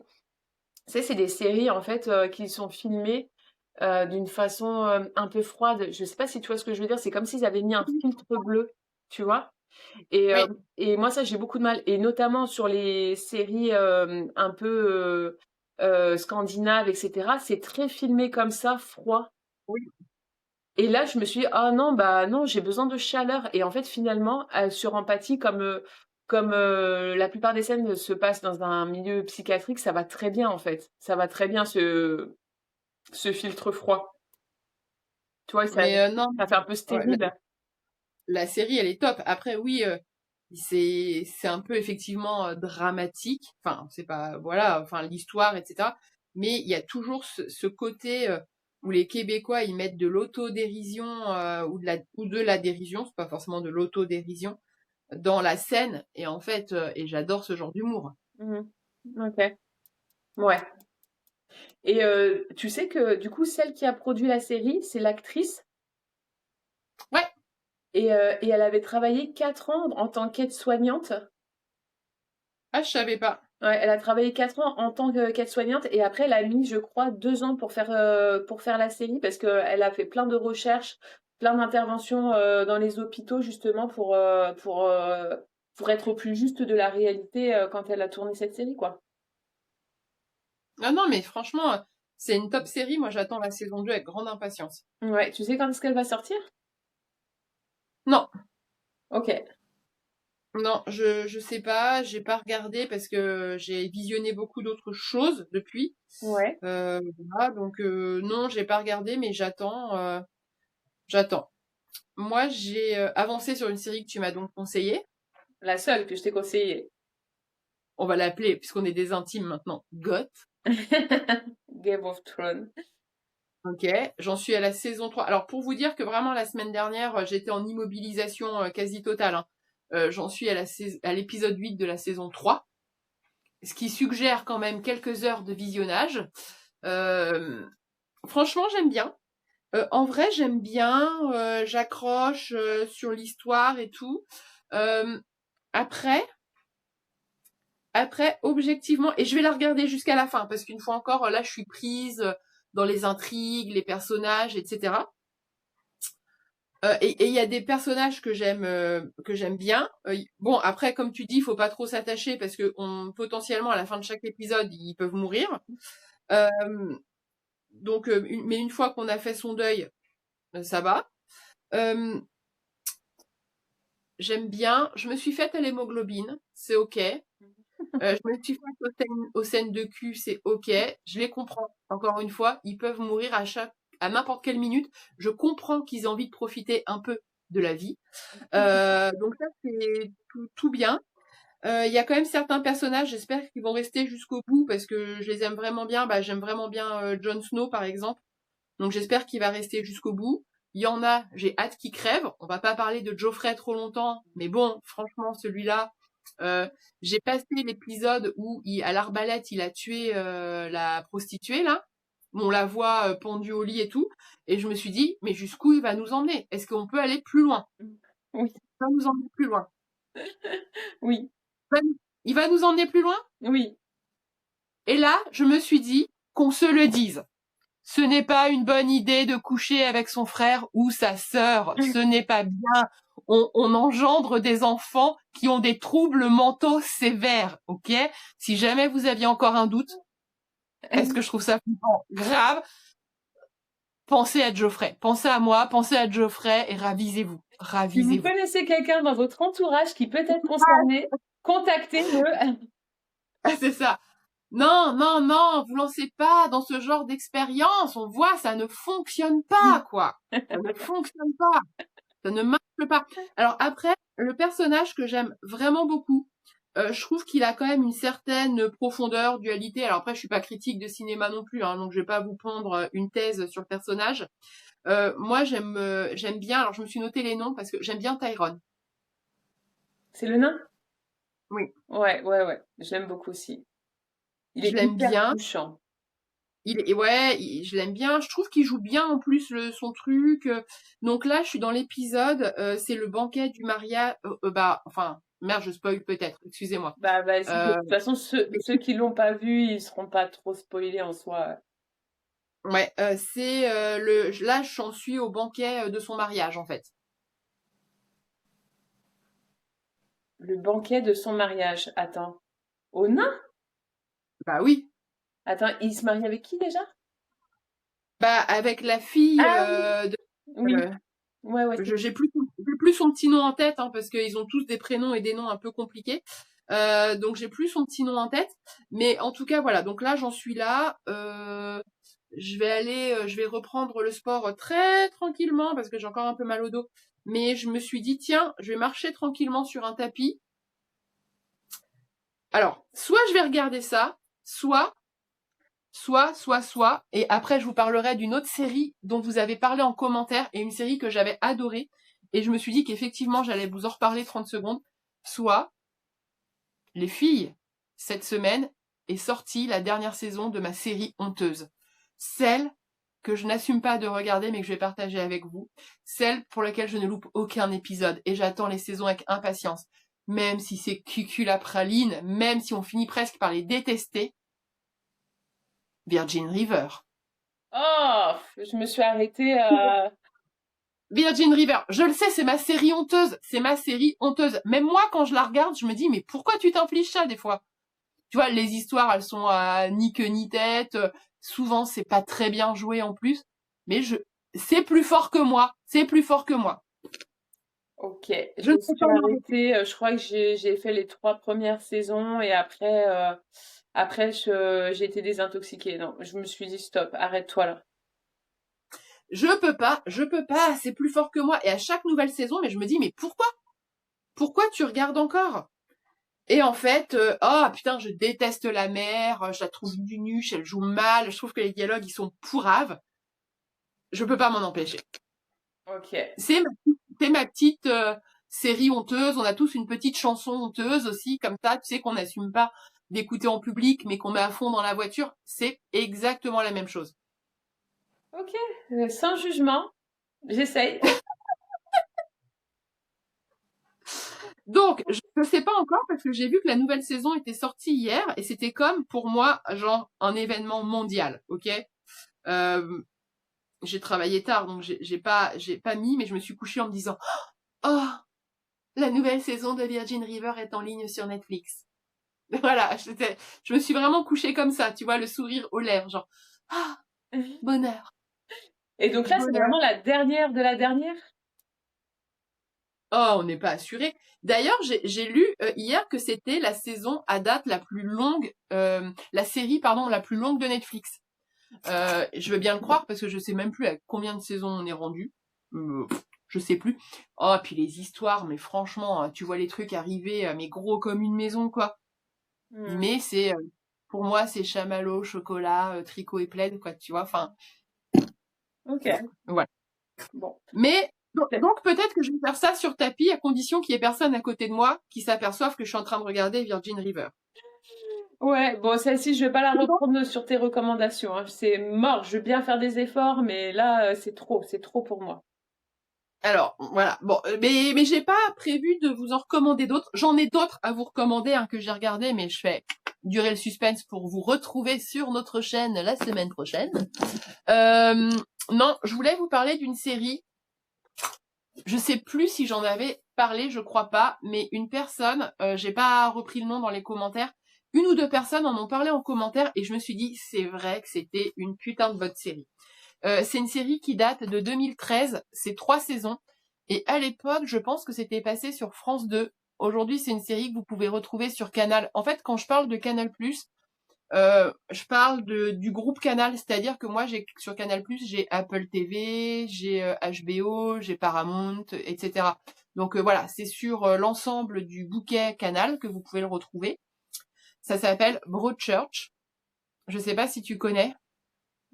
S1: C'est des séries en fait qui sont filmées d'une façon un peu froide. Je sais pas si tu vois ce que je veux dire. C'est comme s'ils avaient mis un filtre bleu, tu vois? Et,
S2: Oui,
S1: moi, ça, j'ai beaucoup de mal. Et notamment sur les séries un peu scandinaves, etc. C'est très filmé comme ça, froid.
S2: oui.
S1: Et là, je me suis dit, ah non, bah non, j'ai besoin de chaleur. Et en fait, finalement, sur Empathie, comme la plupart des scènes se passent dans un milieu psychiatrique, ça va très bien, en fait. Ça va très bien, ce filtre froid. Tu vois,
S2: Mais non,
S1: ça fait un peu
S2: ouais,
S1: stérile.
S2: la série, elle est top. Après, oui, c'est un peu effectivement dramatique. Enfin, c'est pas voilà, enfin l'histoire, etc. Mais il y a toujours ce côté où les Québécois ils mettent de l'autodérision ou de la dérision, c'est pas forcément de l'autodérision dans la scène. Et en fait, et j'adore ce genre d'humour.
S1: Mhm. Ok. Ouais. Et tu sais que du coup, celle qui a produit la série, c'est l'actrice.
S2: Ouais,
S1: Et elle avait travaillé 4 ans en tant qu'aide-soignante.
S2: ah je savais pas.
S1: Ouais, elle a travaillé 4 ans en tant qu'aide-soignante et après elle a mis, je crois, 2 ans pour faire la série parce qu'elle a fait plein de recherches, plein d'interventions dans les hôpitaux justement pour être au plus juste de la réalité quand elle a tourné cette série, quoi.
S2: Ah non, mais franchement, c'est une top série. Moi, j'attends la saison 2 avec grande impatience.
S1: Ouais, tu sais quand est-ce qu'elle va sortir?
S2: Non,
S1: Ok.
S2: non, je sais pas, j'ai pas regardé parce que j'ai visionné beaucoup d'autres choses depuis.
S1: Ouais.
S2: Voilà, donc non, j'ai pas regardé, mais j'attends. Moi, j'ai avancé sur une série que tu m'as donc conseillée.
S1: La seule que je t'ai conseillée.
S2: On va l'appeler, puisqu'on est des intimes maintenant, GOT.
S1: Game of Thrones.
S2: Ok, j'en suis à la saison 3. Alors pour vous dire que vraiment la semaine dernière, j'étais en immobilisation quasi totale, hein. J'en suis à l'épisode 8 de la saison 3, ce qui suggère quand même quelques heures de visionnage. Euh, Franchement, j'aime bien. En vrai, j'aime bien, j'accroche sur l'histoire et tout. Euh, après, objectivement, et je vais la regarder jusqu'à la fin, parce qu'une fois encore, là, je suis prise dans les intrigues, les personnages, etc. Et il y a des personnages que j'aime bien. Bon, après, comme tu dis, il faut pas trop s'attacher parce que potentiellement, à la fin de chaque épisode, ils peuvent mourir. Euh, donc, mais une fois qu'on a fait son deuil, ça va. Euh, J'aime bien. Je me suis faite à l'hémoglobine, c'est ok. Je me suis faite aux scènes de cul, c'est ok. Je les comprends. Encore une fois, ils peuvent mourir à n'importe quelle minute. Je comprends qu'ils aient envie de profiter un peu de la vie. Donc ça, c'est tout bien. Il y a quand même certains personnages, j'espère qu'ils vont rester jusqu'au bout parce que je les aime vraiment bien. Bah, j'aime vraiment bien Jon Snow, par exemple. Donc j'espère qu'il va rester jusqu'au bout. Il y en a, j'ai hâte qu'il crève. On va pas parler de Joffrey trop longtemps, mais bon, franchement, celui-là, j'ai passé l'épisode où à l'arbalète, il a tué la prostituée, là. On la voit pendue au lit et tout. Et je me suis dit, mais jusqu'où il va nous emmener? Est-ce qu'on peut aller plus loin?
S1: Oui,
S2: Il va nous emmener plus loin.
S1: oui,
S2: Il va nous emmener plus loin?
S1: oui.
S2: Et là, je me suis dit qu'on se le dise. Ce n'est pas une bonne idée de coucher avec son frère ou sa sœur. Ce n'est pas bien. On engendre des enfants qui ont des troubles mentaux sévères, ok? Si jamais vous aviez encore un doute, est-ce que je trouve ça flippant? Grave. Pensez à Geoffrey. Pensez à moi, pensez à Geoffrey et ravisez-vous.
S1: Si vous
S2: Ravisez-vous.
S1: connaissez quelqu'un dans votre entourage qui peut être concerné, contactez-le.
S2: C'est ça. Non, non, non, vous lancez pas dans ce genre d'expérience. On voit, ça ne fonctionne pas, quoi. Ça ne fonctionne pas. Ça ne marche pas. Alors après, le personnage que j'aime vraiment beaucoup, je trouve qu'il a quand même une certaine profondeur, dualité. Alors après, je suis pas critique de cinéma non plus, hein, donc je vais pas vous pondre une thèse sur le personnage. Moi, j'aime bien. Alors je me suis noté les noms parce que j'aime bien Tyrone.
S1: C'est le nain?
S2: Oui,
S1: Ouais, ouais, ouais. Je l'aime beaucoup aussi. Il
S2: je
S1: est
S2: l'aime
S1: hyper
S2: bien.
S1: touchant.
S2: Je l'aime bien. Je trouve qu'il joue bien en plus son truc. Donc là, je suis dans l'épisode. C'est le banquet du mariage. Bah, enfin, merde, je spoil peut-être. Excusez-moi.
S1: Bah, vas-y. De
S2: Euh,
S1: toute façon, ceux qui l'ont pas vu, ils seront pas trop spoilés en soi.
S2: ouais, là, j'en suis au banquet de son mariage en fait.
S1: Le banquet de son mariage. Attends. Au nain?
S2: Bah oui.
S1: Attends, il se marie avec qui déjà?
S2: Bah avec la fille
S1: Ah oui, oui.
S2: euh,
S1: Ouais, ouais,
S2: j'ai plus son petit nom en tête hein, parce qu'ils ont tous des prénoms et des noms un peu compliqués. Donc j'ai plus son petit nom en tête. Mais en tout cas voilà. Donc là j'en suis là. Je vais reprendre le sport très tranquillement parce que j'ai encore un peu mal au dos. Mais je me suis dit tiens, je vais marcher tranquillement sur un tapis. Alors soit je vais regarder ça, soit, et après je vous parlerai d'une autre série dont vous avez parlé en commentaire et une série que j'avais adorée et je me suis dit qu'effectivement j'allais vous en reparler 30 secondes, soit les filles, cette semaine est sortie la dernière saison de ma série honteuse, celle que je n'assume pas de regarder mais que je vais partager avec vous, celle pour laquelle je ne loupe aucun épisode et j'attends les saisons avec impatience, même si c'est cuculapraline, même si on finit presque par les détester, Virgin River.
S1: Oh, je me suis arrêtée à...
S2: Virgin River, je le sais, c'est ma série honteuse. C'est ma série honteuse. Même moi, quand je la regarde, je me dis, mais pourquoi tu t'infliges ça des fois? Tu vois, les histoires, elles sont à ni queue ni tête. Souvent, c'est pas très bien joué en plus. Mais c'est plus fort que moi. C'est plus fort que moi.
S1: Ok,
S2: Je
S1: je
S2: ne
S1: me
S2: peux
S1: suis
S2: pas m'arrêter.
S1: arrêtée, je crois que j'ai fait les 3 premières saisons et après j'ai été désintoxiquée. Non, je me suis dit stop, arrête-toi là.
S2: Je peux pas. C'est plus fort que moi. Et à chaque nouvelle saison, mais je me dis, mais pourquoi? Pourquoi tu regardes encore? Et en fait, oh putain, je déteste la mère, je la trouve nulle, elle joue mal, je trouve que les dialogues, ils sont pourraves. Je peux pas m'en empêcher.
S1: Ok,
S2: C'est ma petite série honteuse. On a tous une petite chanson honteuse aussi, comme ça, tu sais, qu'on n'assume pas d'écouter en public, mais qu'on met à fond dans la voiture. C'est exactement la même chose.
S1: ok, sans jugement, j'essaye.
S2: Donc, je ne sais pas encore parce que j'ai vu que la nouvelle saison était sortie hier et c'était comme pour moi genre un événement mondial, ok. Euh, j'ai travaillé tard, donc j'ai pas mis, mais je me suis couchée en me disant, oh, la nouvelle saison de Virgin River est en ligne sur Netflix. Voilà, je me suis vraiment couchée comme ça, tu vois, le sourire aux lèvres, genre, ah, bonheur,
S1: Et donc là, c'est
S2: bonheur.
S1: vraiment la dernière de la dernière?
S2: Oh, on n'est pas assuré. D'ailleurs, j'ai lu hier que c'était la saison à date la plus longue, la série, pardon, la plus longue de Netflix. Je veux bien le croire parce que je sais même plus à combien de saisons on est rendu. Je sais plus. Oh, puis les histoires, mais franchement, tu vois les trucs arriver, mais gros comme une maison, quoi. Mais c'est, pour moi, c'est chamallow, chocolat, tricot et plaid, quoi, tu vois. Enfin,
S1: Ok,
S2: voilà.
S1: bon.
S2: Mais donc peut-être que je vais faire ça sur tapis à condition qu'il y ait personne à côté de moi qui s'aperçoive que je suis en train de regarder Virgin River.
S1: Ouais, bon, celle-ci, je vais pas la reprendre sur tes recommandations, hein. C'est mort, je veux bien faire des efforts, mais là, c'est trop pour moi.
S2: Alors, voilà. Bon, mais j'ai pas prévu de vous en recommander d'autres. J'en ai d'autres à vous recommander, hein, que j'ai regardé, mais je fais durer le suspense pour vous retrouver sur notre chaîne la semaine prochaine. Non, je voulais vous parler d'une série. Je sais plus si j'en avais parlé, je crois pas, mais une personne, j'ai pas repris le nom dans les commentaires, une ou deux personnes en ont parlé en commentaire et je me suis dit, c'est vrai que c'était une putain de bonne série. C'est une série qui date de 2013, c'est 3 saisons, et à l'époque, je pense que c'était passé sur France 2. Aujourd'hui, c'est une série que vous pouvez retrouver sur Canal. En fait, quand je parle de Canal+, je parle du groupe Canal, c'est-à-dire que moi, sur Canal+, j'ai Apple TV, j'ai HBO, j'ai Paramount, etc. Donc voilà, c'est sur l'ensemble du bouquet Canal que vous pouvez le retrouver. Ça s'appelle Broadchurch. Je sais pas si tu connais.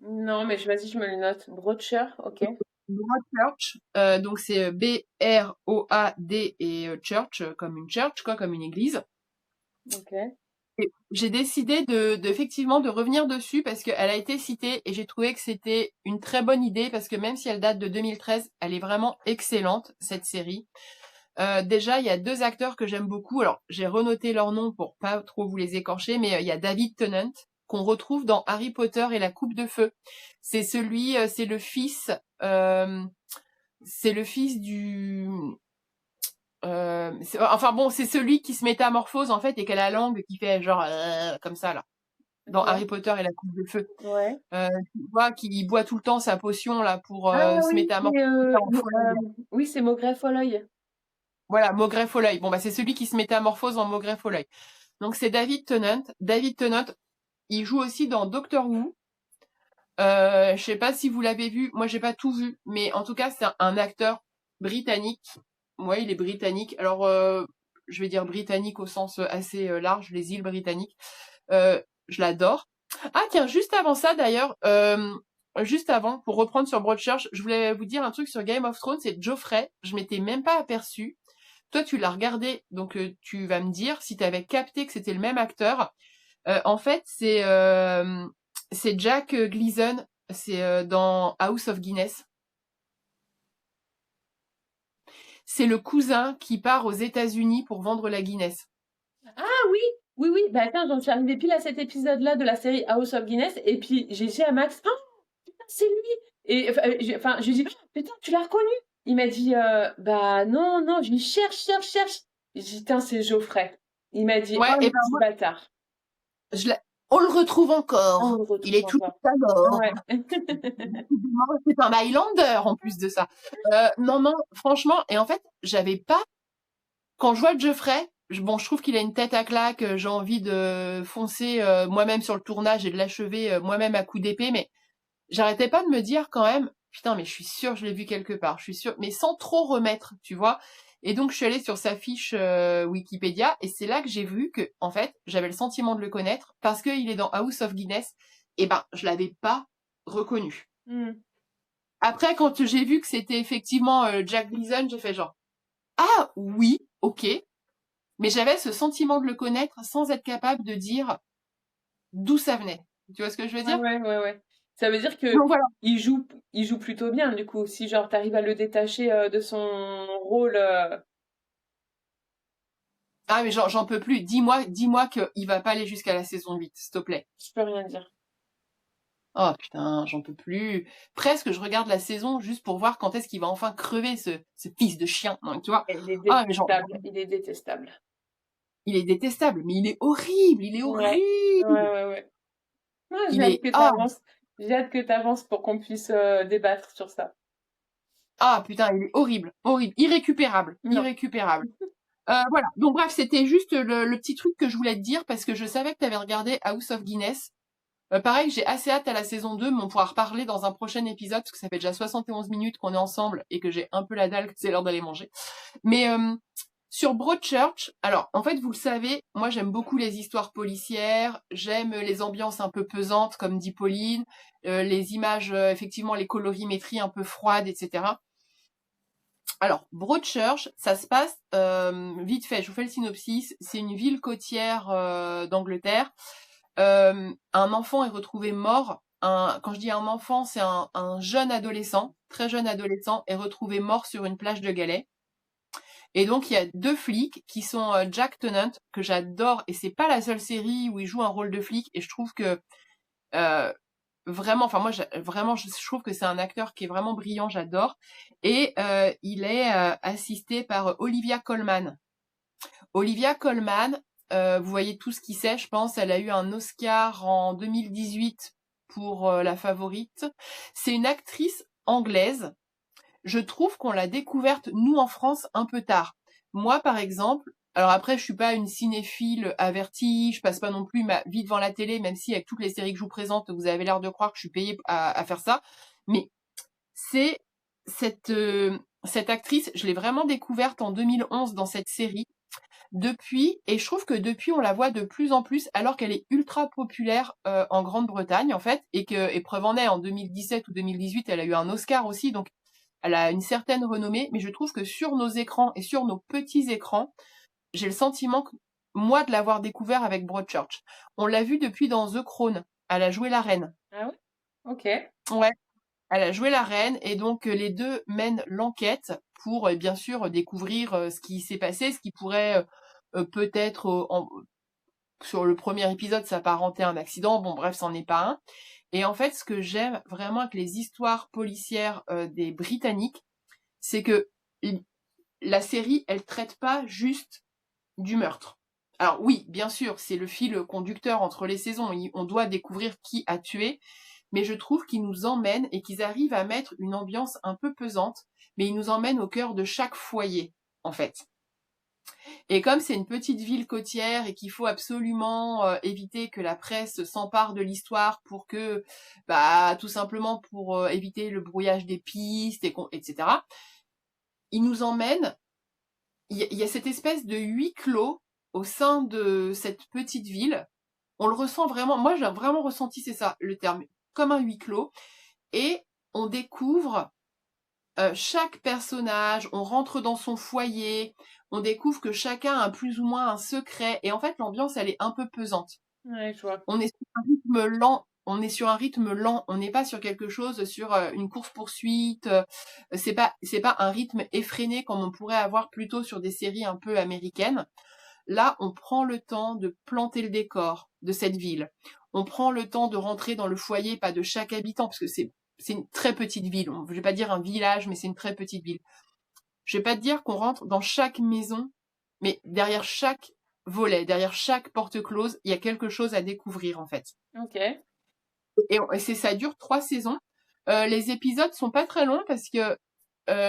S1: Non, mais vas-y, je me le note. Broadsher, ok.
S2: Broadchurch, donc c'est B-R-O-A-D et church, comme une church, quoi, comme une église.
S1: Ok.
S2: Et j'ai décidé effectivement de revenir dessus parce qu'elle a été citée et j'ai trouvé que c'était une très bonne idée parce que même si elle date de 2013, elle est vraiment excellente, cette série. Déjà, il y a 2 acteurs que j'aime beaucoup. Alors, j'ai renoté leurs noms pour pas trop vous les écorcher, mais il y a David Tennant qu'on retrouve dans Harry Potter et la Coupe de Feu. C'est le fils, c'est le fils du, enfin bon, c'est celui qui se métamorphose en fait et qui a la langue qui fait genre comme ça là. Dans
S1: Ok.
S2: Harry Potter et la Coupe de Feu,
S1: Ouais.
S2: tu vois qu'il boit tout le temps sa potion là pour
S1: Ah
S2: se
S1: oui,
S2: métamorphoser en Foley.
S1: oui, c'est Maugrey Folleuil.
S2: Voilà, Maugrey Foley. Bon bah c'est celui qui se métamorphose en Maugrey Foley. Donc c'est David Tennant. David Tennant, il joue aussi dans Doctor Who. Je sais pas si vous l'avez vu. Moi j'ai pas tout vu, mais en tout cas c'est un acteur britannique. Ouais, il est britannique. Alors je vais dire britannique au sens assez large, les îles britanniques. Je l'adore. Ah tiens, juste avant ça d'ailleurs, juste avant, pour reprendre sur Broadchurch, je voulais vous dire un truc sur Game of Thrones, c'est Geoffrey. Je m'étais même pas aperçue. Toi, tu l'as regardé, donc tu vas me dire si tu avais capté que c'était le même acteur. En fait, c'est Jack Gleason, c'est dans House of Guinness. C'est le cousin qui part aux États-Unis pour vendre la Guinness.
S1: Ah oui, oui, oui. Bah attends, j'en suis arrivée pile à cet épisode-là de la série House of Guinness, et puis j'ai dit à Max, oh, putain, c'est lui. Et enfin, je lui ai dit, putain, tu l'as reconnu? Il m'a dit, bah non, non. Je lui cherche, cherche, cherche. J'ai dit, putain, c'est Geoffrey. Il m'a dit, oh
S2: Ouais,
S1: le
S2: et ben
S1: petit
S2: moi,
S1: bâtard.
S2: on le retrouve
S1: On
S2: encore.
S1: le
S2: Il
S1: retrouve
S2: est tout
S1: encore.
S2: alors.
S1: Ouais.
S2: C'est un Highlander en plus de ça. Non, non, franchement, et en fait, j'avais pas. Quand je vois Geoffrey, bon, je trouve qu'il a une tête à claque. J'ai envie de foncer moi-même sur le tournage et de l'achever moi-même à coups d'épée, mais j'arrêtais pas de me dire quand même, putain, mais je suis sûre, je l'ai vu quelque part, je suis sûre, mais sans trop remettre, tu vois. Et donc, je suis allée sur sa fiche Wikipédia, et c'est là que j'ai vu que, en fait, j'avais le sentiment de le connaître, parce qu'il est dans House of Guinness, et ben, je l'avais pas reconnu.
S1: Hmm.
S2: Après, quand j'ai vu que c'était effectivement Jack Gleason, j'ai fait genre, ah oui, ok, mais j'avais ce sentiment de le connaître sans être capable de dire d'où ça venait. Tu vois ce que je veux
S1: Ouais,
S2: dire?
S1: ouais, ouais, ouais. Ça veut dire que
S2: Donc voilà.
S1: il joue plutôt bien, du coup. Si, genre, t'arrives à le détacher de son rôle.
S2: Ah mais j'en peux plus. Dis-moi qu'il va pas aller jusqu'à la saison 8, s'il te plaît.
S1: Je peux rien dire.
S2: Oh putain, j'en peux plus. Presque, je regarde la saison juste pour voir quand est-ce qu'il va enfin crever, ce fils de chien. Donc, tu vois.
S1: Il est
S2: Ah, mais
S1: détestable. Il est détestable.
S2: il est détestable, mais il est horrible, il est
S1: Ouais. Ouais,
S2: horrible.
S1: ouais, ouais. Ouais,
S2: Il est,
S1: J'ai hâte que t'avances pour qu'on puisse débattre sur ça.
S2: putain, il est horrible, horrible, irrécupérable,
S1: Non.
S2: irrécupérable. Voilà. Donc bref, c'était juste le petit truc que je voulais te dire parce que je savais que tu avais regardé House of Guinness. Pareil, j'ai assez hâte à la saison 2, mais on pourra reparler dans un prochain épisode parce que ça fait déjà 71 minutes qu'on est ensemble et que j'ai un peu la dalle que c'est l'heure d'aller manger. Mais sur Broadchurch, alors en fait vous le savez, moi j'aime beaucoup les histoires policières, j'aime les ambiances un peu pesantes comme dit Pauline, les images, effectivement les colorimétries un peu froides, etc. Alors, Broadchurch, ça se passe vite fait, je vous fais le synopsis, c'est une ville côtière d'Angleterre. Un enfant est retrouvé mort. Quand je dis un enfant, c'est un jeune adolescent, très jeune adolescent, est retrouvé mort sur une plage de Galets. Et donc il y a deux flics qui sont Jack Tennant, que j'adore, et c'est pas la seule série où il joue un rôle de flic, et je trouve que euh, vraiment, enfin moi vraiment je trouve que c'est un acteur qui est vraiment brillant, j'adore. Et il est assisté par Olivia Colman. Olivia Colman, vous voyez tout ce qui c'est, je pense, elle a eu un Oscar en 2018 pour La Favorite. C'est une actrice anglaise. Je trouve qu'on l'a découverte, nous, en France, un peu tard. Moi, par exemple, alors après, je suis pas une cinéphile avertie, je passe pas non plus ma vie devant la télé, même si avec toutes les séries que je vous présente, vous avez l'air de croire que je suis payée à faire ça. Mais c'est cette actrice, je l'ai vraiment découverte en 2011 dans cette série. Depuis, et je trouve que depuis, on la voit de plus en plus, alors qu'elle est ultra populaire en Grande-Bretagne, en fait, et que, preuve en est, en 2017 ou 2018, elle a eu un Oscar aussi, donc elle a une certaine renommée, mais je trouve que sur nos écrans et sur nos petits écrans, j'ai le sentiment, moi, de l'avoir découvert avec Broadchurch. On l'a vu depuis dans The Crown. Elle a joué la reine.
S1: Ah ouais? Ok.
S2: Ouais, elle a joué la reine, et donc les deux mènent l'enquête pour, bien sûr, découvrir ce qui s'est passé, ce qui pourrait peut-être, sur le premier épisode, s'apparenter à un accident. Bon, bref, c'en est pas un. Et en fait, ce que j'aime vraiment avec les histoires policières des Britanniques, c'est que la série, elle traite pas juste du meurtre. Alors oui, bien sûr, c'est le fil conducteur entre les saisons. On doit découvrir qui a tué, mais je trouve qu'ils nous emmènent et qu'ils arrivent à mettre une ambiance un peu pesante, mais ils nous emmènent au cœur de chaque foyer, en fait. Et comme c'est une petite ville côtière et qu'il faut absolument éviter que la presse s'empare de l'histoire pour que, bah, tout simplement pour éviter le brouillage des pistes, etc., ils nous emmènent. Il y a cette espèce de huis clos au sein de cette petite ville. On le ressent vraiment. Moi, j'ai vraiment ressenti, c'est ça le terme, comme un huis clos. Et on découvre chaque personnage, on rentre dans son foyer, on découvre que chacun a plus ou moins un secret, et en fait l'ambiance elle est un peu pesante.
S1: Ouais, je vois.
S2: On est sur un rythme lent, on n'est pas sur quelque chose, sur une course-poursuite, c'est pas un rythme effréné comme on pourrait avoir plutôt sur des séries un peu américaines. Là, on prend le temps de planter le décor de cette ville. On prend le temps de rentrer dans le foyer, pas de chaque habitant, parce que c'est une très petite ville. Je vais pas dire un village, mais c'est une très petite ville. Je vais pas te dire qu'on rentre dans chaque maison, mais derrière chaque volet, derrière chaque porte close, il y a quelque chose à découvrir, en fait.
S1: Ok.
S2: Et ça dure 3 saisons. Les épisodes sont pas très longs parce que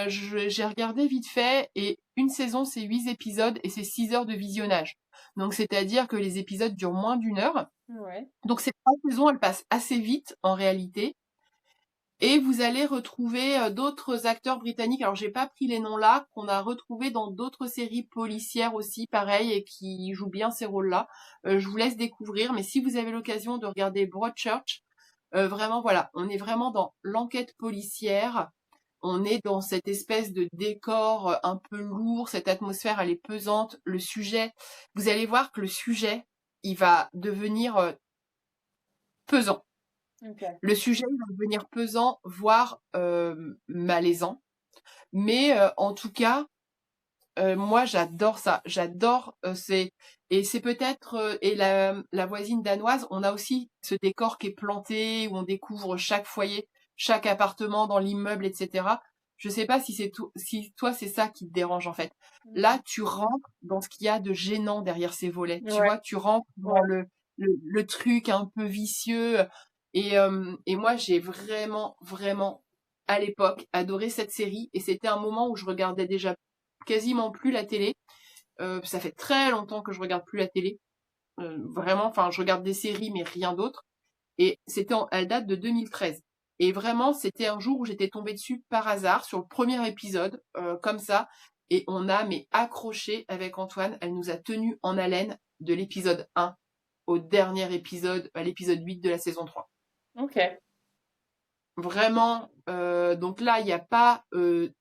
S2: j'ai regardé vite fait, et une saison c'est 8 épisodes et c'est 6 heures de visionnage. Donc c'est-à-dire que les épisodes durent moins d'une heure.
S1: Ouais.
S2: Donc ces 3 saisons, elles passent assez vite en réalité. Et vous allez retrouver d'autres acteurs britanniques. Alors j'ai pas pris les noms là, qu'on a retrouvés dans d'autres séries policières aussi, pareil, et qui jouent bien ces rôles-là. Je vous laisse découvrir, mais si vous avez l'occasion de regarder Broadchurch, vraiment voilà, on est vraiment dans l'enquête policière. On est dans cette espèce de décor un peu lourd, cette atmosphère elle est pesante. Le sujet, vous allez voir que le sujet, il va devenir pesant.
S1: Ok.
S2: Le sujet il va devenir pesant, voire malaisant. Mais en tout cas, Moi, j'adore ça. J'adore, c'est peut-être, et la voisine danoise, on a aussi ce décor qui est planté, où on découvre chaque foyer, chaque appartement dans l'immeuble, etc. Je sais pas si toi, c'est ça qui te dérange, en fait. Là, tu rentres dans ce qu'il y a de gênant derrière ces volets. Tu
S1: Ouais,
S2: vois, tu rentres dans
S1: ouais.
S2: le truc un peu vicieux. Et moi, j'ai vraiment, vraiment, à l'époque, adoré cette série. Et c'était un moment où je regardais déjà quasiment plus la télé. Ça fait très longtemps que je regarde plus la télé. Vraiment, enfin, je regarde des séries, mais rien d'autre. Et elle date de 2013. Et vraiment, c'était un jour où j'étais tombée dessus par hasard sur le premier épisode, comme ça. Et on a mais accroché avec Antoine. Elle nous a tenus en haleine de l'épisode 1 au dernier épisode, à l'épisode 8 de la saison 3.
S1: Ok.
S2: Vraiment, donc là, il n'y a pas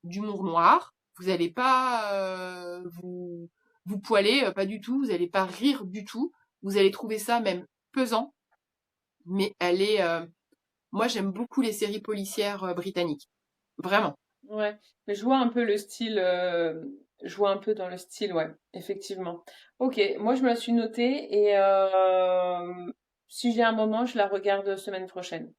S2: d'humour noir. Vous n'allez pas vous poiler, pas du tout. Vous n'allez pas rire du tout. Vous allez trouver ça même pesant. Mais moi, j'aime beaucoup les séries policières britanniques. Vraiment.
S1: Ouais. Mais je vois un peu le style. Je vois un peu dans le style, ouais, effectivement. Ok, moi je me la suis notée et si j'ai un moment, je la regarde semaine prochaine.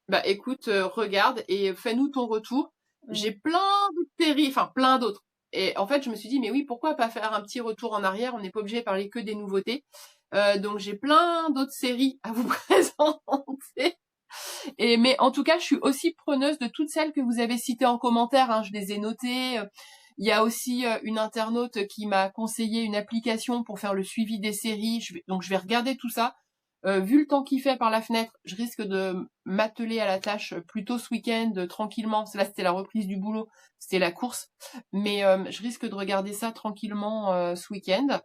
S2: Bah écoute, regarde et fais-nous ton retour.
S1: Mm.
S2: J'ai plein d'autres séries, enfin plein d'autres. Et en fait, je me suis dit, mais oui, pourquoi pas faire un petit retour en arrière? On n'est pas obligé de parler que des nouveautés. Donc j'ai plein d'autres séries à vous présenter. Mais en tout cas, je suis aussi preneuse de toutes celles que vous avez citées en commentaire, hein. Je les ai notées. Il y a aussi une internaute qui m'a conseillé une application pour faire le suivi des séries. Donc je vais regarder tout ça. Vu le temps qu'il fait par la fenêtre, je risque de m'atteler à la tâche plutôt ce week-end, tranquillement. Là, c'était la reprise du boulot, c'était la course. Mais je risque de regarder ça tranquillement ce week-end.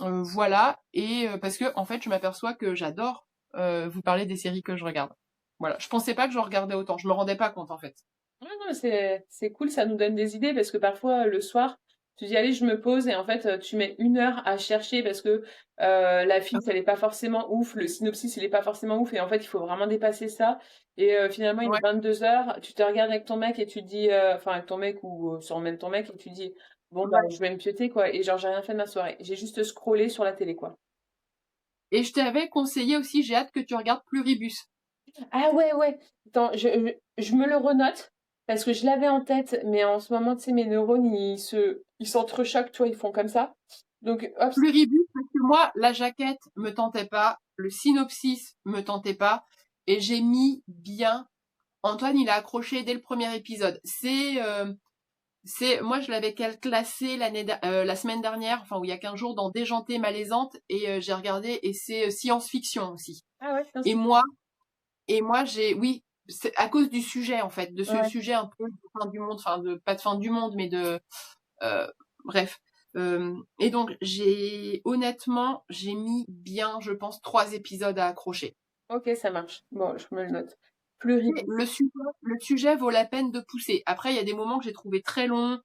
S2: Voilà. Et parce que en fait, je m'aperçois que j'adore vous parler des séries que je regarde. Voilà. Je pensais pas que je regardais autant. Je me rendais pas compte en fait.
S1: Ouais, non, c'est cool, ça nous donne des idées parce que parfois le soir, tu dis allez, je me pose et en fait tu mets 1 heure à chercher parce que la fiche elle est pas forcément ouf, le synopsis il est pas forcément ouf et en fait il faut vraiment dépasser ça et finalement il est
S2: Ouais.
S1: 22 heures, tu te regardes avec ton mec et tu te dis, enfin avec ton mec ou sur même ton mec et tu te dis bon bah
S2: Ouais.
S1: je vais me pioter quoi et genre j'ai rien fait de ma soirée, j'ai juste scrollé sur la télé quoi.
S2: Et je t'avais conseillé aussi, j'ai hâte que tu regardes Pluribus.
S1: Ah ouais, ouais. Attends, je me le renote parce que je l'avais en tête, mais en ce moment, tu sais, mes neurones, ils s'entrechoquent, tu vois, ils font comme ça. Donc, hop,
S2: Pluribus, parce que moi, la jaquette me tentait pas, le synopsis me tentait pas, et j'ai mis bien. Antoine, il a accroché dès le premier épisode. Moi, je l'avais classé la semaine dernière, enfin, où il y a 15 jours, dans Déjantée malaisante, et j'ai regardé, et c'est science-fiction aussi.
S1: ah ouais, putain,
S2: Et moi, oui, c'est à cause du sujet, en fait, de ce
S1: ouais.
S2: sujet un peu de fin du monde, enfin, pas de fin du monde, mais euh, bref. Et donc, honnêtement, j'ai mis bien, je pense, 3 épisodes à accrocher.
S1: Ok, ça marche. Bon, je me le note. Pluribu.
S2: Le sujet vaut la peine de pousser. Après, il y a des moments que j'ai trouvé très longs,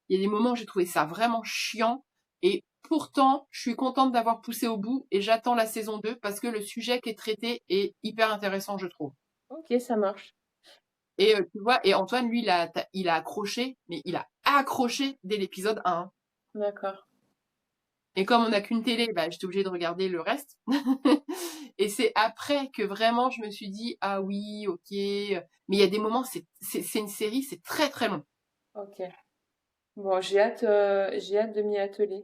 S2: il y a des moments où j'ai trouvé ça vraiment chiant, et pourtant, je suis contente d'avoir poussé au bout, et j'attends la saison 2 parce que le sujet qui est traité est hyper intéressant, je trouve.
S1: Ok, ça marche.
S2: Et tu vois, et Antoine, lui, il a accroché, mais il a accroché dès l'épisode 1, hein.
S1: D'accord.
S2: Et comme on n'a qu'une télé, bah, j'étais obligée de regarder le reste. Et c'est après que vraiment je me suis dit, ah oui, ok. Mais il y a des moments, c'est une série, c'est très très long.
S1: Ok. Bon, j'ai hâte de m'y atteler.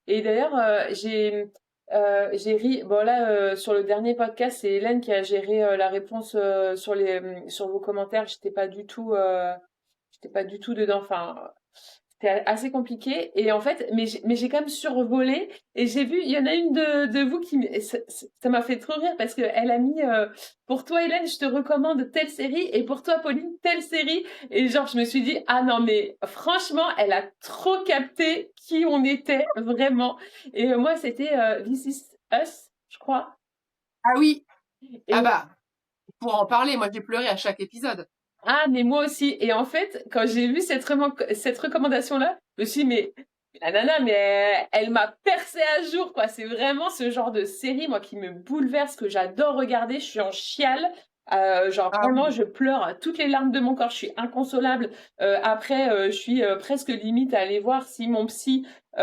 S1: Et d'ailleurs, j'ai ri. Bon là, sur le dernier podcast, c'est Hélène qui a géré la réponse sur vos commentaires. J'étais pas du tout dedans. Enfin, c'était assez compliqué. Et en fait, mais j'ai quand même survolé. Et j'ai vu, il y en a une de vous et ça m'a fait trop rire parce que elle a mis pour toi, Hélène, je te recommande telle série. Et pour toi, Pauline, telle série. Et genre, je me suis dit, ah non, mais franchement, elle a trop capté qui on était, vraiment. Et moi, c'était This Is Us, je crois.
S2: Ah oui, ah
S1: Et
S2: bah, pour en parler, moi j'ai pleuré à chaque épisode.
S1: ah, mais moi aussi. Et en fait, quand j'ai vu cette recommandation-là, je me suis dit, mais la nana, mais elle m'a percé à jour, quoi. C'est vraiment ce genre de série, moi, qui me bouleverse, que j'adore regarder. Je suis en chiale. Genre
S2: Ah
S1: vraiment,
S2: oui.
S1: je pleure toutes les larmes de mon corps. Je suis inconsolable. Après, je suis presque limite à aller voir si mon psy tu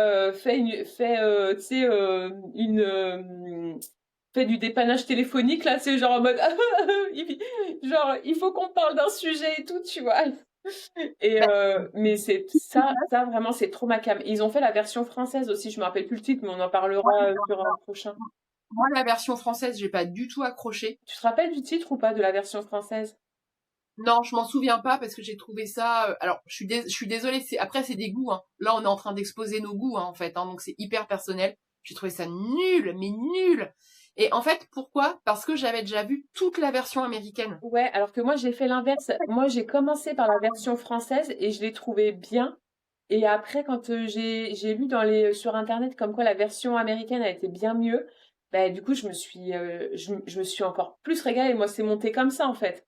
S1: sais, fait du dépannage téléphonique là. C'est genre en mode, genre il faut qu'on parle d'un sujet et tout, tu vois. Et
S2: Bah,
S1: mais c'est ça vraiment, c'est trop ma came. Ils ont fait la version française aussi. Je me rappelle plus le titre, mais on en parlera sur un prochain.
S2: moi, la version française, j'ai pas du tout accroché.
S1: Tu te rappelles du titre ou pas de la version française?
S2: Non, je m'en souviens pas parce que j'ai trouvé ça. Alors, je suis désolée. Après, c'est des goûts. Hein. Là, on est en train d'exposer nos goûts, en fait. Hein, donc, c'est hyper personnel. J'ai trouvé ça nul, mais nul. Et en fait, pourquoi? Parce que j'avais déjà vu toute la version américaine.
S1: Ouais, alors que moi j'ai fait l'inverse. Moi j'ai commencé par la version française et je l'ai trouvée bien. Et après, quand j'ai lu sur internet comme quoi la version américaine a été bien mieux, bah du coup je me suis encore plus régalée. Moi c'est monté comme ça en fait.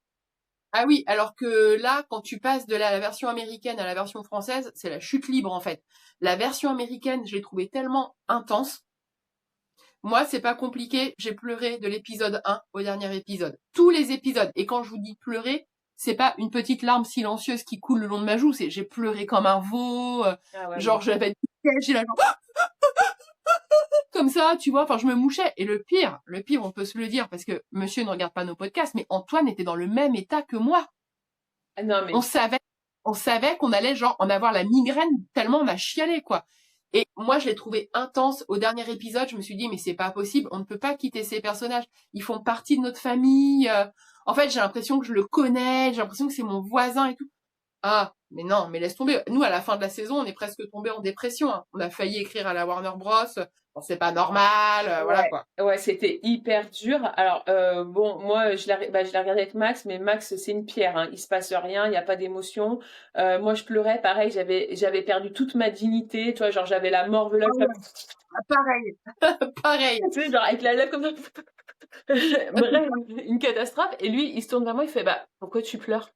S2: Ah oui, alors que là, quand tu passes de la version américaine à la version française, c'est la chute libre, en fait. La version américaine, je l'ai trouvée tellement intense. Moi, c'est pas compliqué. J'ai pleuré de l'épisode 1 au dernier épisode. Tous les épisodes. Et quand je vous dis pleurer, c'est pas une petite larme silencieuse qui coule le long de ma joue. C'est j'ai pleuré comme un veau.
S1: Ah ouais,
S2: Genre, j'avais j'ai la genre, comme ça, tu vois. Enfin, je me mouchais. Et le pire, on peut se le dire parce que monsieur ne regarde pas nos podcasts, mais Antoine était dans le même état que moi.
S1: ah, non mais
S2: On savait, on savait qu'on allait genre en avoir la migraine tellement on a chialé, quoi. Et moi, je l'ai trouvé intense. Au dernier épisode, je me suis dit, mais c'est pas possible, on ne peut pas quitter ces personnages. Ils font partie de notre famille. En fait, j'ai l'impression que je le connais, j'ai l'impression que c'est mon voisin et tout. Ah, mais non, mais laisse tomber. Nous, à la fin de la saison, on est presque tombé en dépression. Hein. On a failli écrire à la Warner Bros. Bon, c'est pas normal, voilà
S1: ouais,
S2: quoi.
S1: ouais, c'était hyper dur. Alors bon, moi je l'ai regardé avec Max, mais Max c'est une pierre, hein. Il se passe rien, il n'y a pas d'émotion. Moi je pleurais, pareil, j'avais perdu toute ma dignité, tu vois, genre j'avais la morve là,
S2: Ah, pareil, pareil.
S1: tu sais, genre avec la lèvre comme ça. Bref, une catastrophe. Et lui, il se tourne vers moi, il fait, bah pourquoi tu pleures?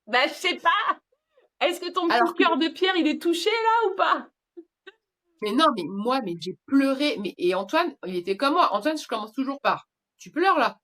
S1: Bah je sais pas. Est-ce que ton
S2: Alors
S1: petit cœur de pierre il est touché là ou pas?
S2: mais non, mais moi, mais j'ai pleuré. Mais et Antoine, il était comme moi. Antoine, je commence toujours par, tu pleures là?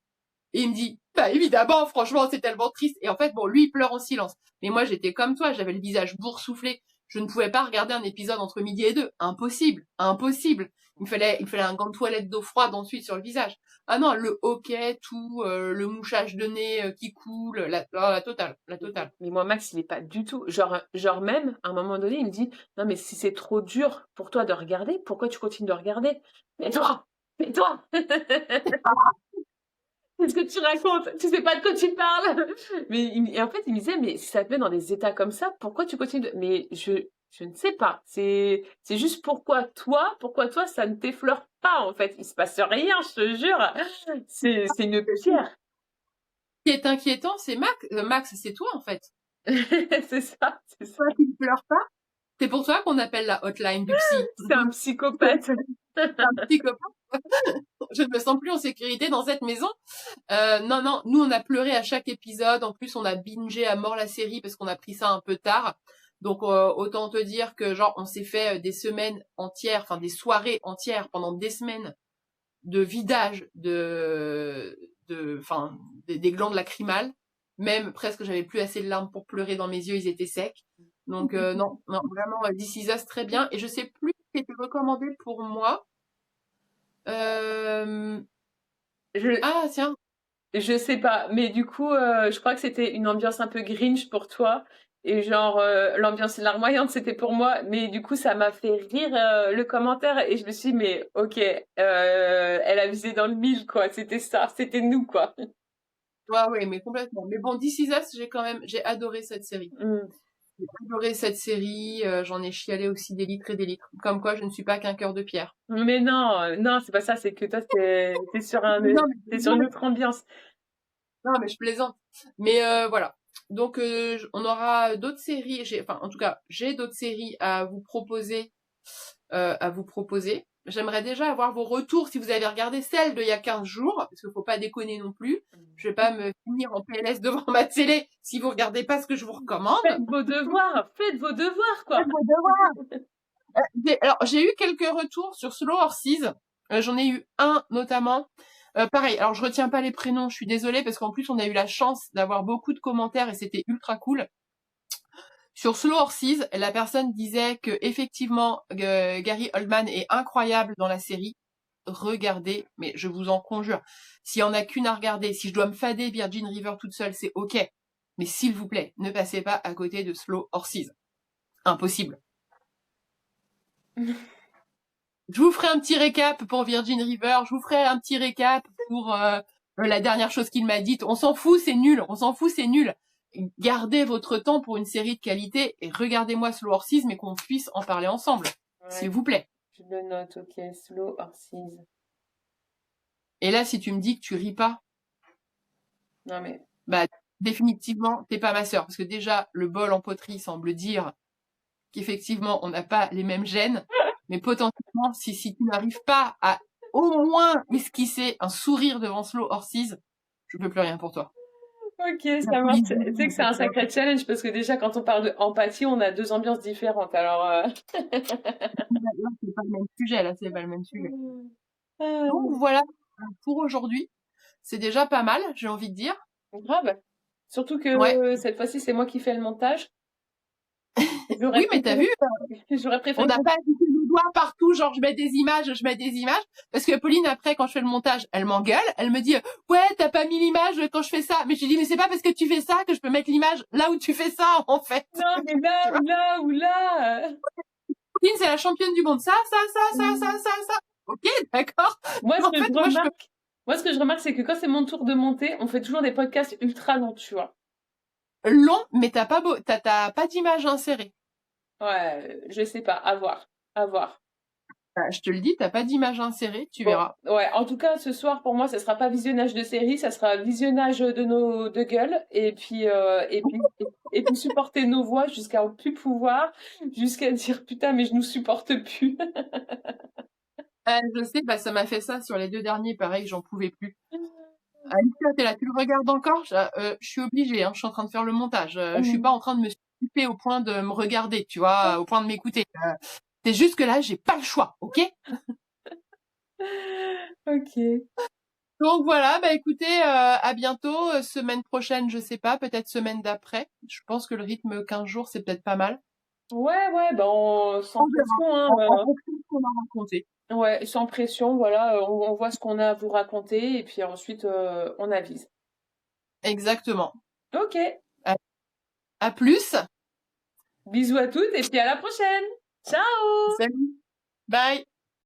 S2: Et il me dit, bah évidemment, franchement, c'est tellement triste. Et en fait, bon, lui, il pleure en silence. Mais moi, j'étais comme toi, j'avais le visage boursouflé. Je ne pouvais pas regarder un épisode entre midi et deux. Impossible, impossible. Il me fallait un gant de toilette d'eau froide ensuite sur le visage. Ah non, le hoquet, tout, le mouchage de nez qui coule, la totale, la totale.
S1: Mais moi, Max, il est pas du tout. Genre même, à un moment donné, il me dit, non, mais si c'est trop dur pour toi de regarder, pourquoi tu continues de regarder? Mais toi! Mais toi! Qu'est-ce que tu racontes? Tu sais pas de quoi tu parles! Mais et en fait, il me disait, mais si ça te met dans des états comme ça, pourquoi tu continues Mais je ne sais pas. C'est juste pourquoi toi, ça ne t'effleure pas, en fait. Il se passe rien, je te jure. C'est une pierre.
S2: Ce qui est inquiétant, c'est Max. Max, c'est toi, en fait.
S1: C'est ça, c'est ça.
S2: Toi qui ne pleures pas. C'est pour toi qu'on appelle la hotline du psy.
S1: C'est un psychopathe.
S2: Un psychopathe. Je ne me sens plus en sécurité dans cette maison. Non, non, nous on a pleuré à chaque épisode. En plus, on a bingé à mort la série parce qu'on a pris ça un peu tard. Donc autant te dire que genre on s'est fait des semaines entières, enfin des soirées entières pendant des semaines de vidage enfin des glandes lacrymales. Même presque j'avais plus assez de larmes pour pleurer dans mes yeux, ils étaient secs. Donc non, non, vraiment This Is Us très bien. Et je sais plus ce qui était recommandé pour moi. Euh...
S1: Je,
S2: Ah tiens,
S1: je sais pas, mais du coup, je crois que c'était une ambiance un peu Grinch pour toi. Et genre, l'ambiance larmoyante, c'était pour moi. Mais du coup, ça m'a fait rire le commentaire. Et je me suis dit, mais ok, elle a visé dans le mille, quoi. C'était ça, c'était nous, quoi.
S2: ouais, ouais, mais complètement. Mais bon, This Is Us, j'ai adoré cette série.
S1: Mm.
S2: J'ai adoré cette série, j'en ai chialé aussi des litres et des litres. Comme quoi, je ne suis pas qu'un cœur de pierre.
S1: Mais non, non, c'est pas ça. C'est que toi,
S2: Non,
S1: t'es sur une autre ambiance.
S2: non, mais je plaisante. Mais voilà. Donc, on aura d'autres séries. Enfin, en tout cas, j'ai d'autres séries à vous proposer. J'aimerais déjà avoir vos retours si vous avez regardé celle d'il y a 15 jours, parce qu'il faut pas déconner non plus. Je vais pas me finir en PLS devant ma télé si vous regardez pas ce que je vous recommande.
S1: Faites vos devoirs, quoi.
S2: Alors, j'ai eu quelques retours sur Slow Horses. J'en ai eu un notamment. Pareil, alors je retiens pas les prénoms, je suis désolée parce qu'en plus on a eu la chance d'avoir beaucoup de commentaires et c'était ultra cool. Sur Slow Horses, la personne disait que effectivement Gary Oldman est incroyable dans la série. Regardez, mais je vous en conjure, s'il y en a qu'une à regarder, si je dois me fader Virgin River toute seule, c'est ok. Mais s'il vous plaît, ne passez pas à côté de Slow Horses. Impossible. Je vous ferai un petit récap pour Virgin River, je vous ferai un petit récap pour la dernière chose qu'il m'a dite. On s'en fout, c'est nul, on s'en fout, c'est nul. Gardez votre temps pour une série de qualité et regardez-moi Slow Horses, mais qu'on puisse en parler ensemble, s'il vous plaît.
S1: Je le note, ok, Slow Horses.
S2: Et là, si tu me dis que tu ris pas,
S1: non mais...
S2: bah définitivement, t'es pas ma sœur, parce que déjà, le bol en poterie semble dire qu'effectivement, on n'a pas les mêmes gènes, mais potentiellement, si tu n'arrives pas à au moins esquisser un sourire devant Slow Horses, je peux plus rien pour toi.
S1: Ok, ça marche. Tu sais que c'est un sacré challenge parce que déjà, quand on parle d'empathie, on a deux ambiances différentes. Alors,
S2: Là, c'est pas le même sujet, là, c'est pas le même sujet. Donc voilà, pour aujourd'hui, c'est déjà pas mal, j'ai envie de dire.
S1: Grave. Surtout que cette fois-ci, c'est moi qui fais le montage.
S2: Oui, mais t'as vu,
S1: J'aurais préféré.
S2: on n'a pas ajouté le doigt partout, genre je mets des images, parce que Pauline, après, quand je fais le montage, elle m'engueule, elle me dit « Ouais, t'as pas mis l'image quand je fais ça !» Mais je lui dis « Mais c'est pas parce que tu fais ça que je peux mettre l'image là où tu fais ça, en fait !»
S1: Non, mais là, ou là
S2: Pauline, c'est la championne du monde. Ça. Ok, d'accord.
S1: Moi, ce que je remarque, c'est que quand c'est mon tour de monter, on fait toujours des podcasts ultra longs, tu vois.
S2: Long, mais t'as pas d'image insérée.
S1: Ouais, je sais pas, à voir.
S2: Je te le dis, t'as pas d'image insérée, tu verras.
S1: Ouais, en tout cas, ce soir, pour moi, ça sera pas visionnage de série, ça sera visionnage de nos deux gueules, et puis supporter nos voix jusqu'à en plus pouvoir, jusqu'à dire putain, mais je nous supporte plus.
S2: Je sais, ça m'a fait ça sur les 2 derniers, pareil, j'en pouvais plus. Alicia, t'es là, tu le regardes encore? Je suis obligée, hein, je suis en train de faire le montage. Je suis pas en train de me stupéfier au point de me regarder, tu vois, au point de m'écouter. C'est juste que là, j'ai pas le choix, ok?
S1: Ok.
S2: Donc voilà, écoutez, à bientôt. Semaine prochaine, je sais pas, peut-être semaine d'après. Je pense que le rythme 15 jours, c'est peut-être pas mal.
S1: Ouais, sans pression, hein.
S2: En fonction de ce qu'on a raconté.
S1: Ouais, sans pression, voilà, on voit ce qu'on a à vous raconter, et puis ensuite, on avise.
S2: Exactement.
S1: Ok.
S2: À plus.
S1: Bisous à toutes, et puis à la prochaine. Ciao!
S2: Salut. Bye.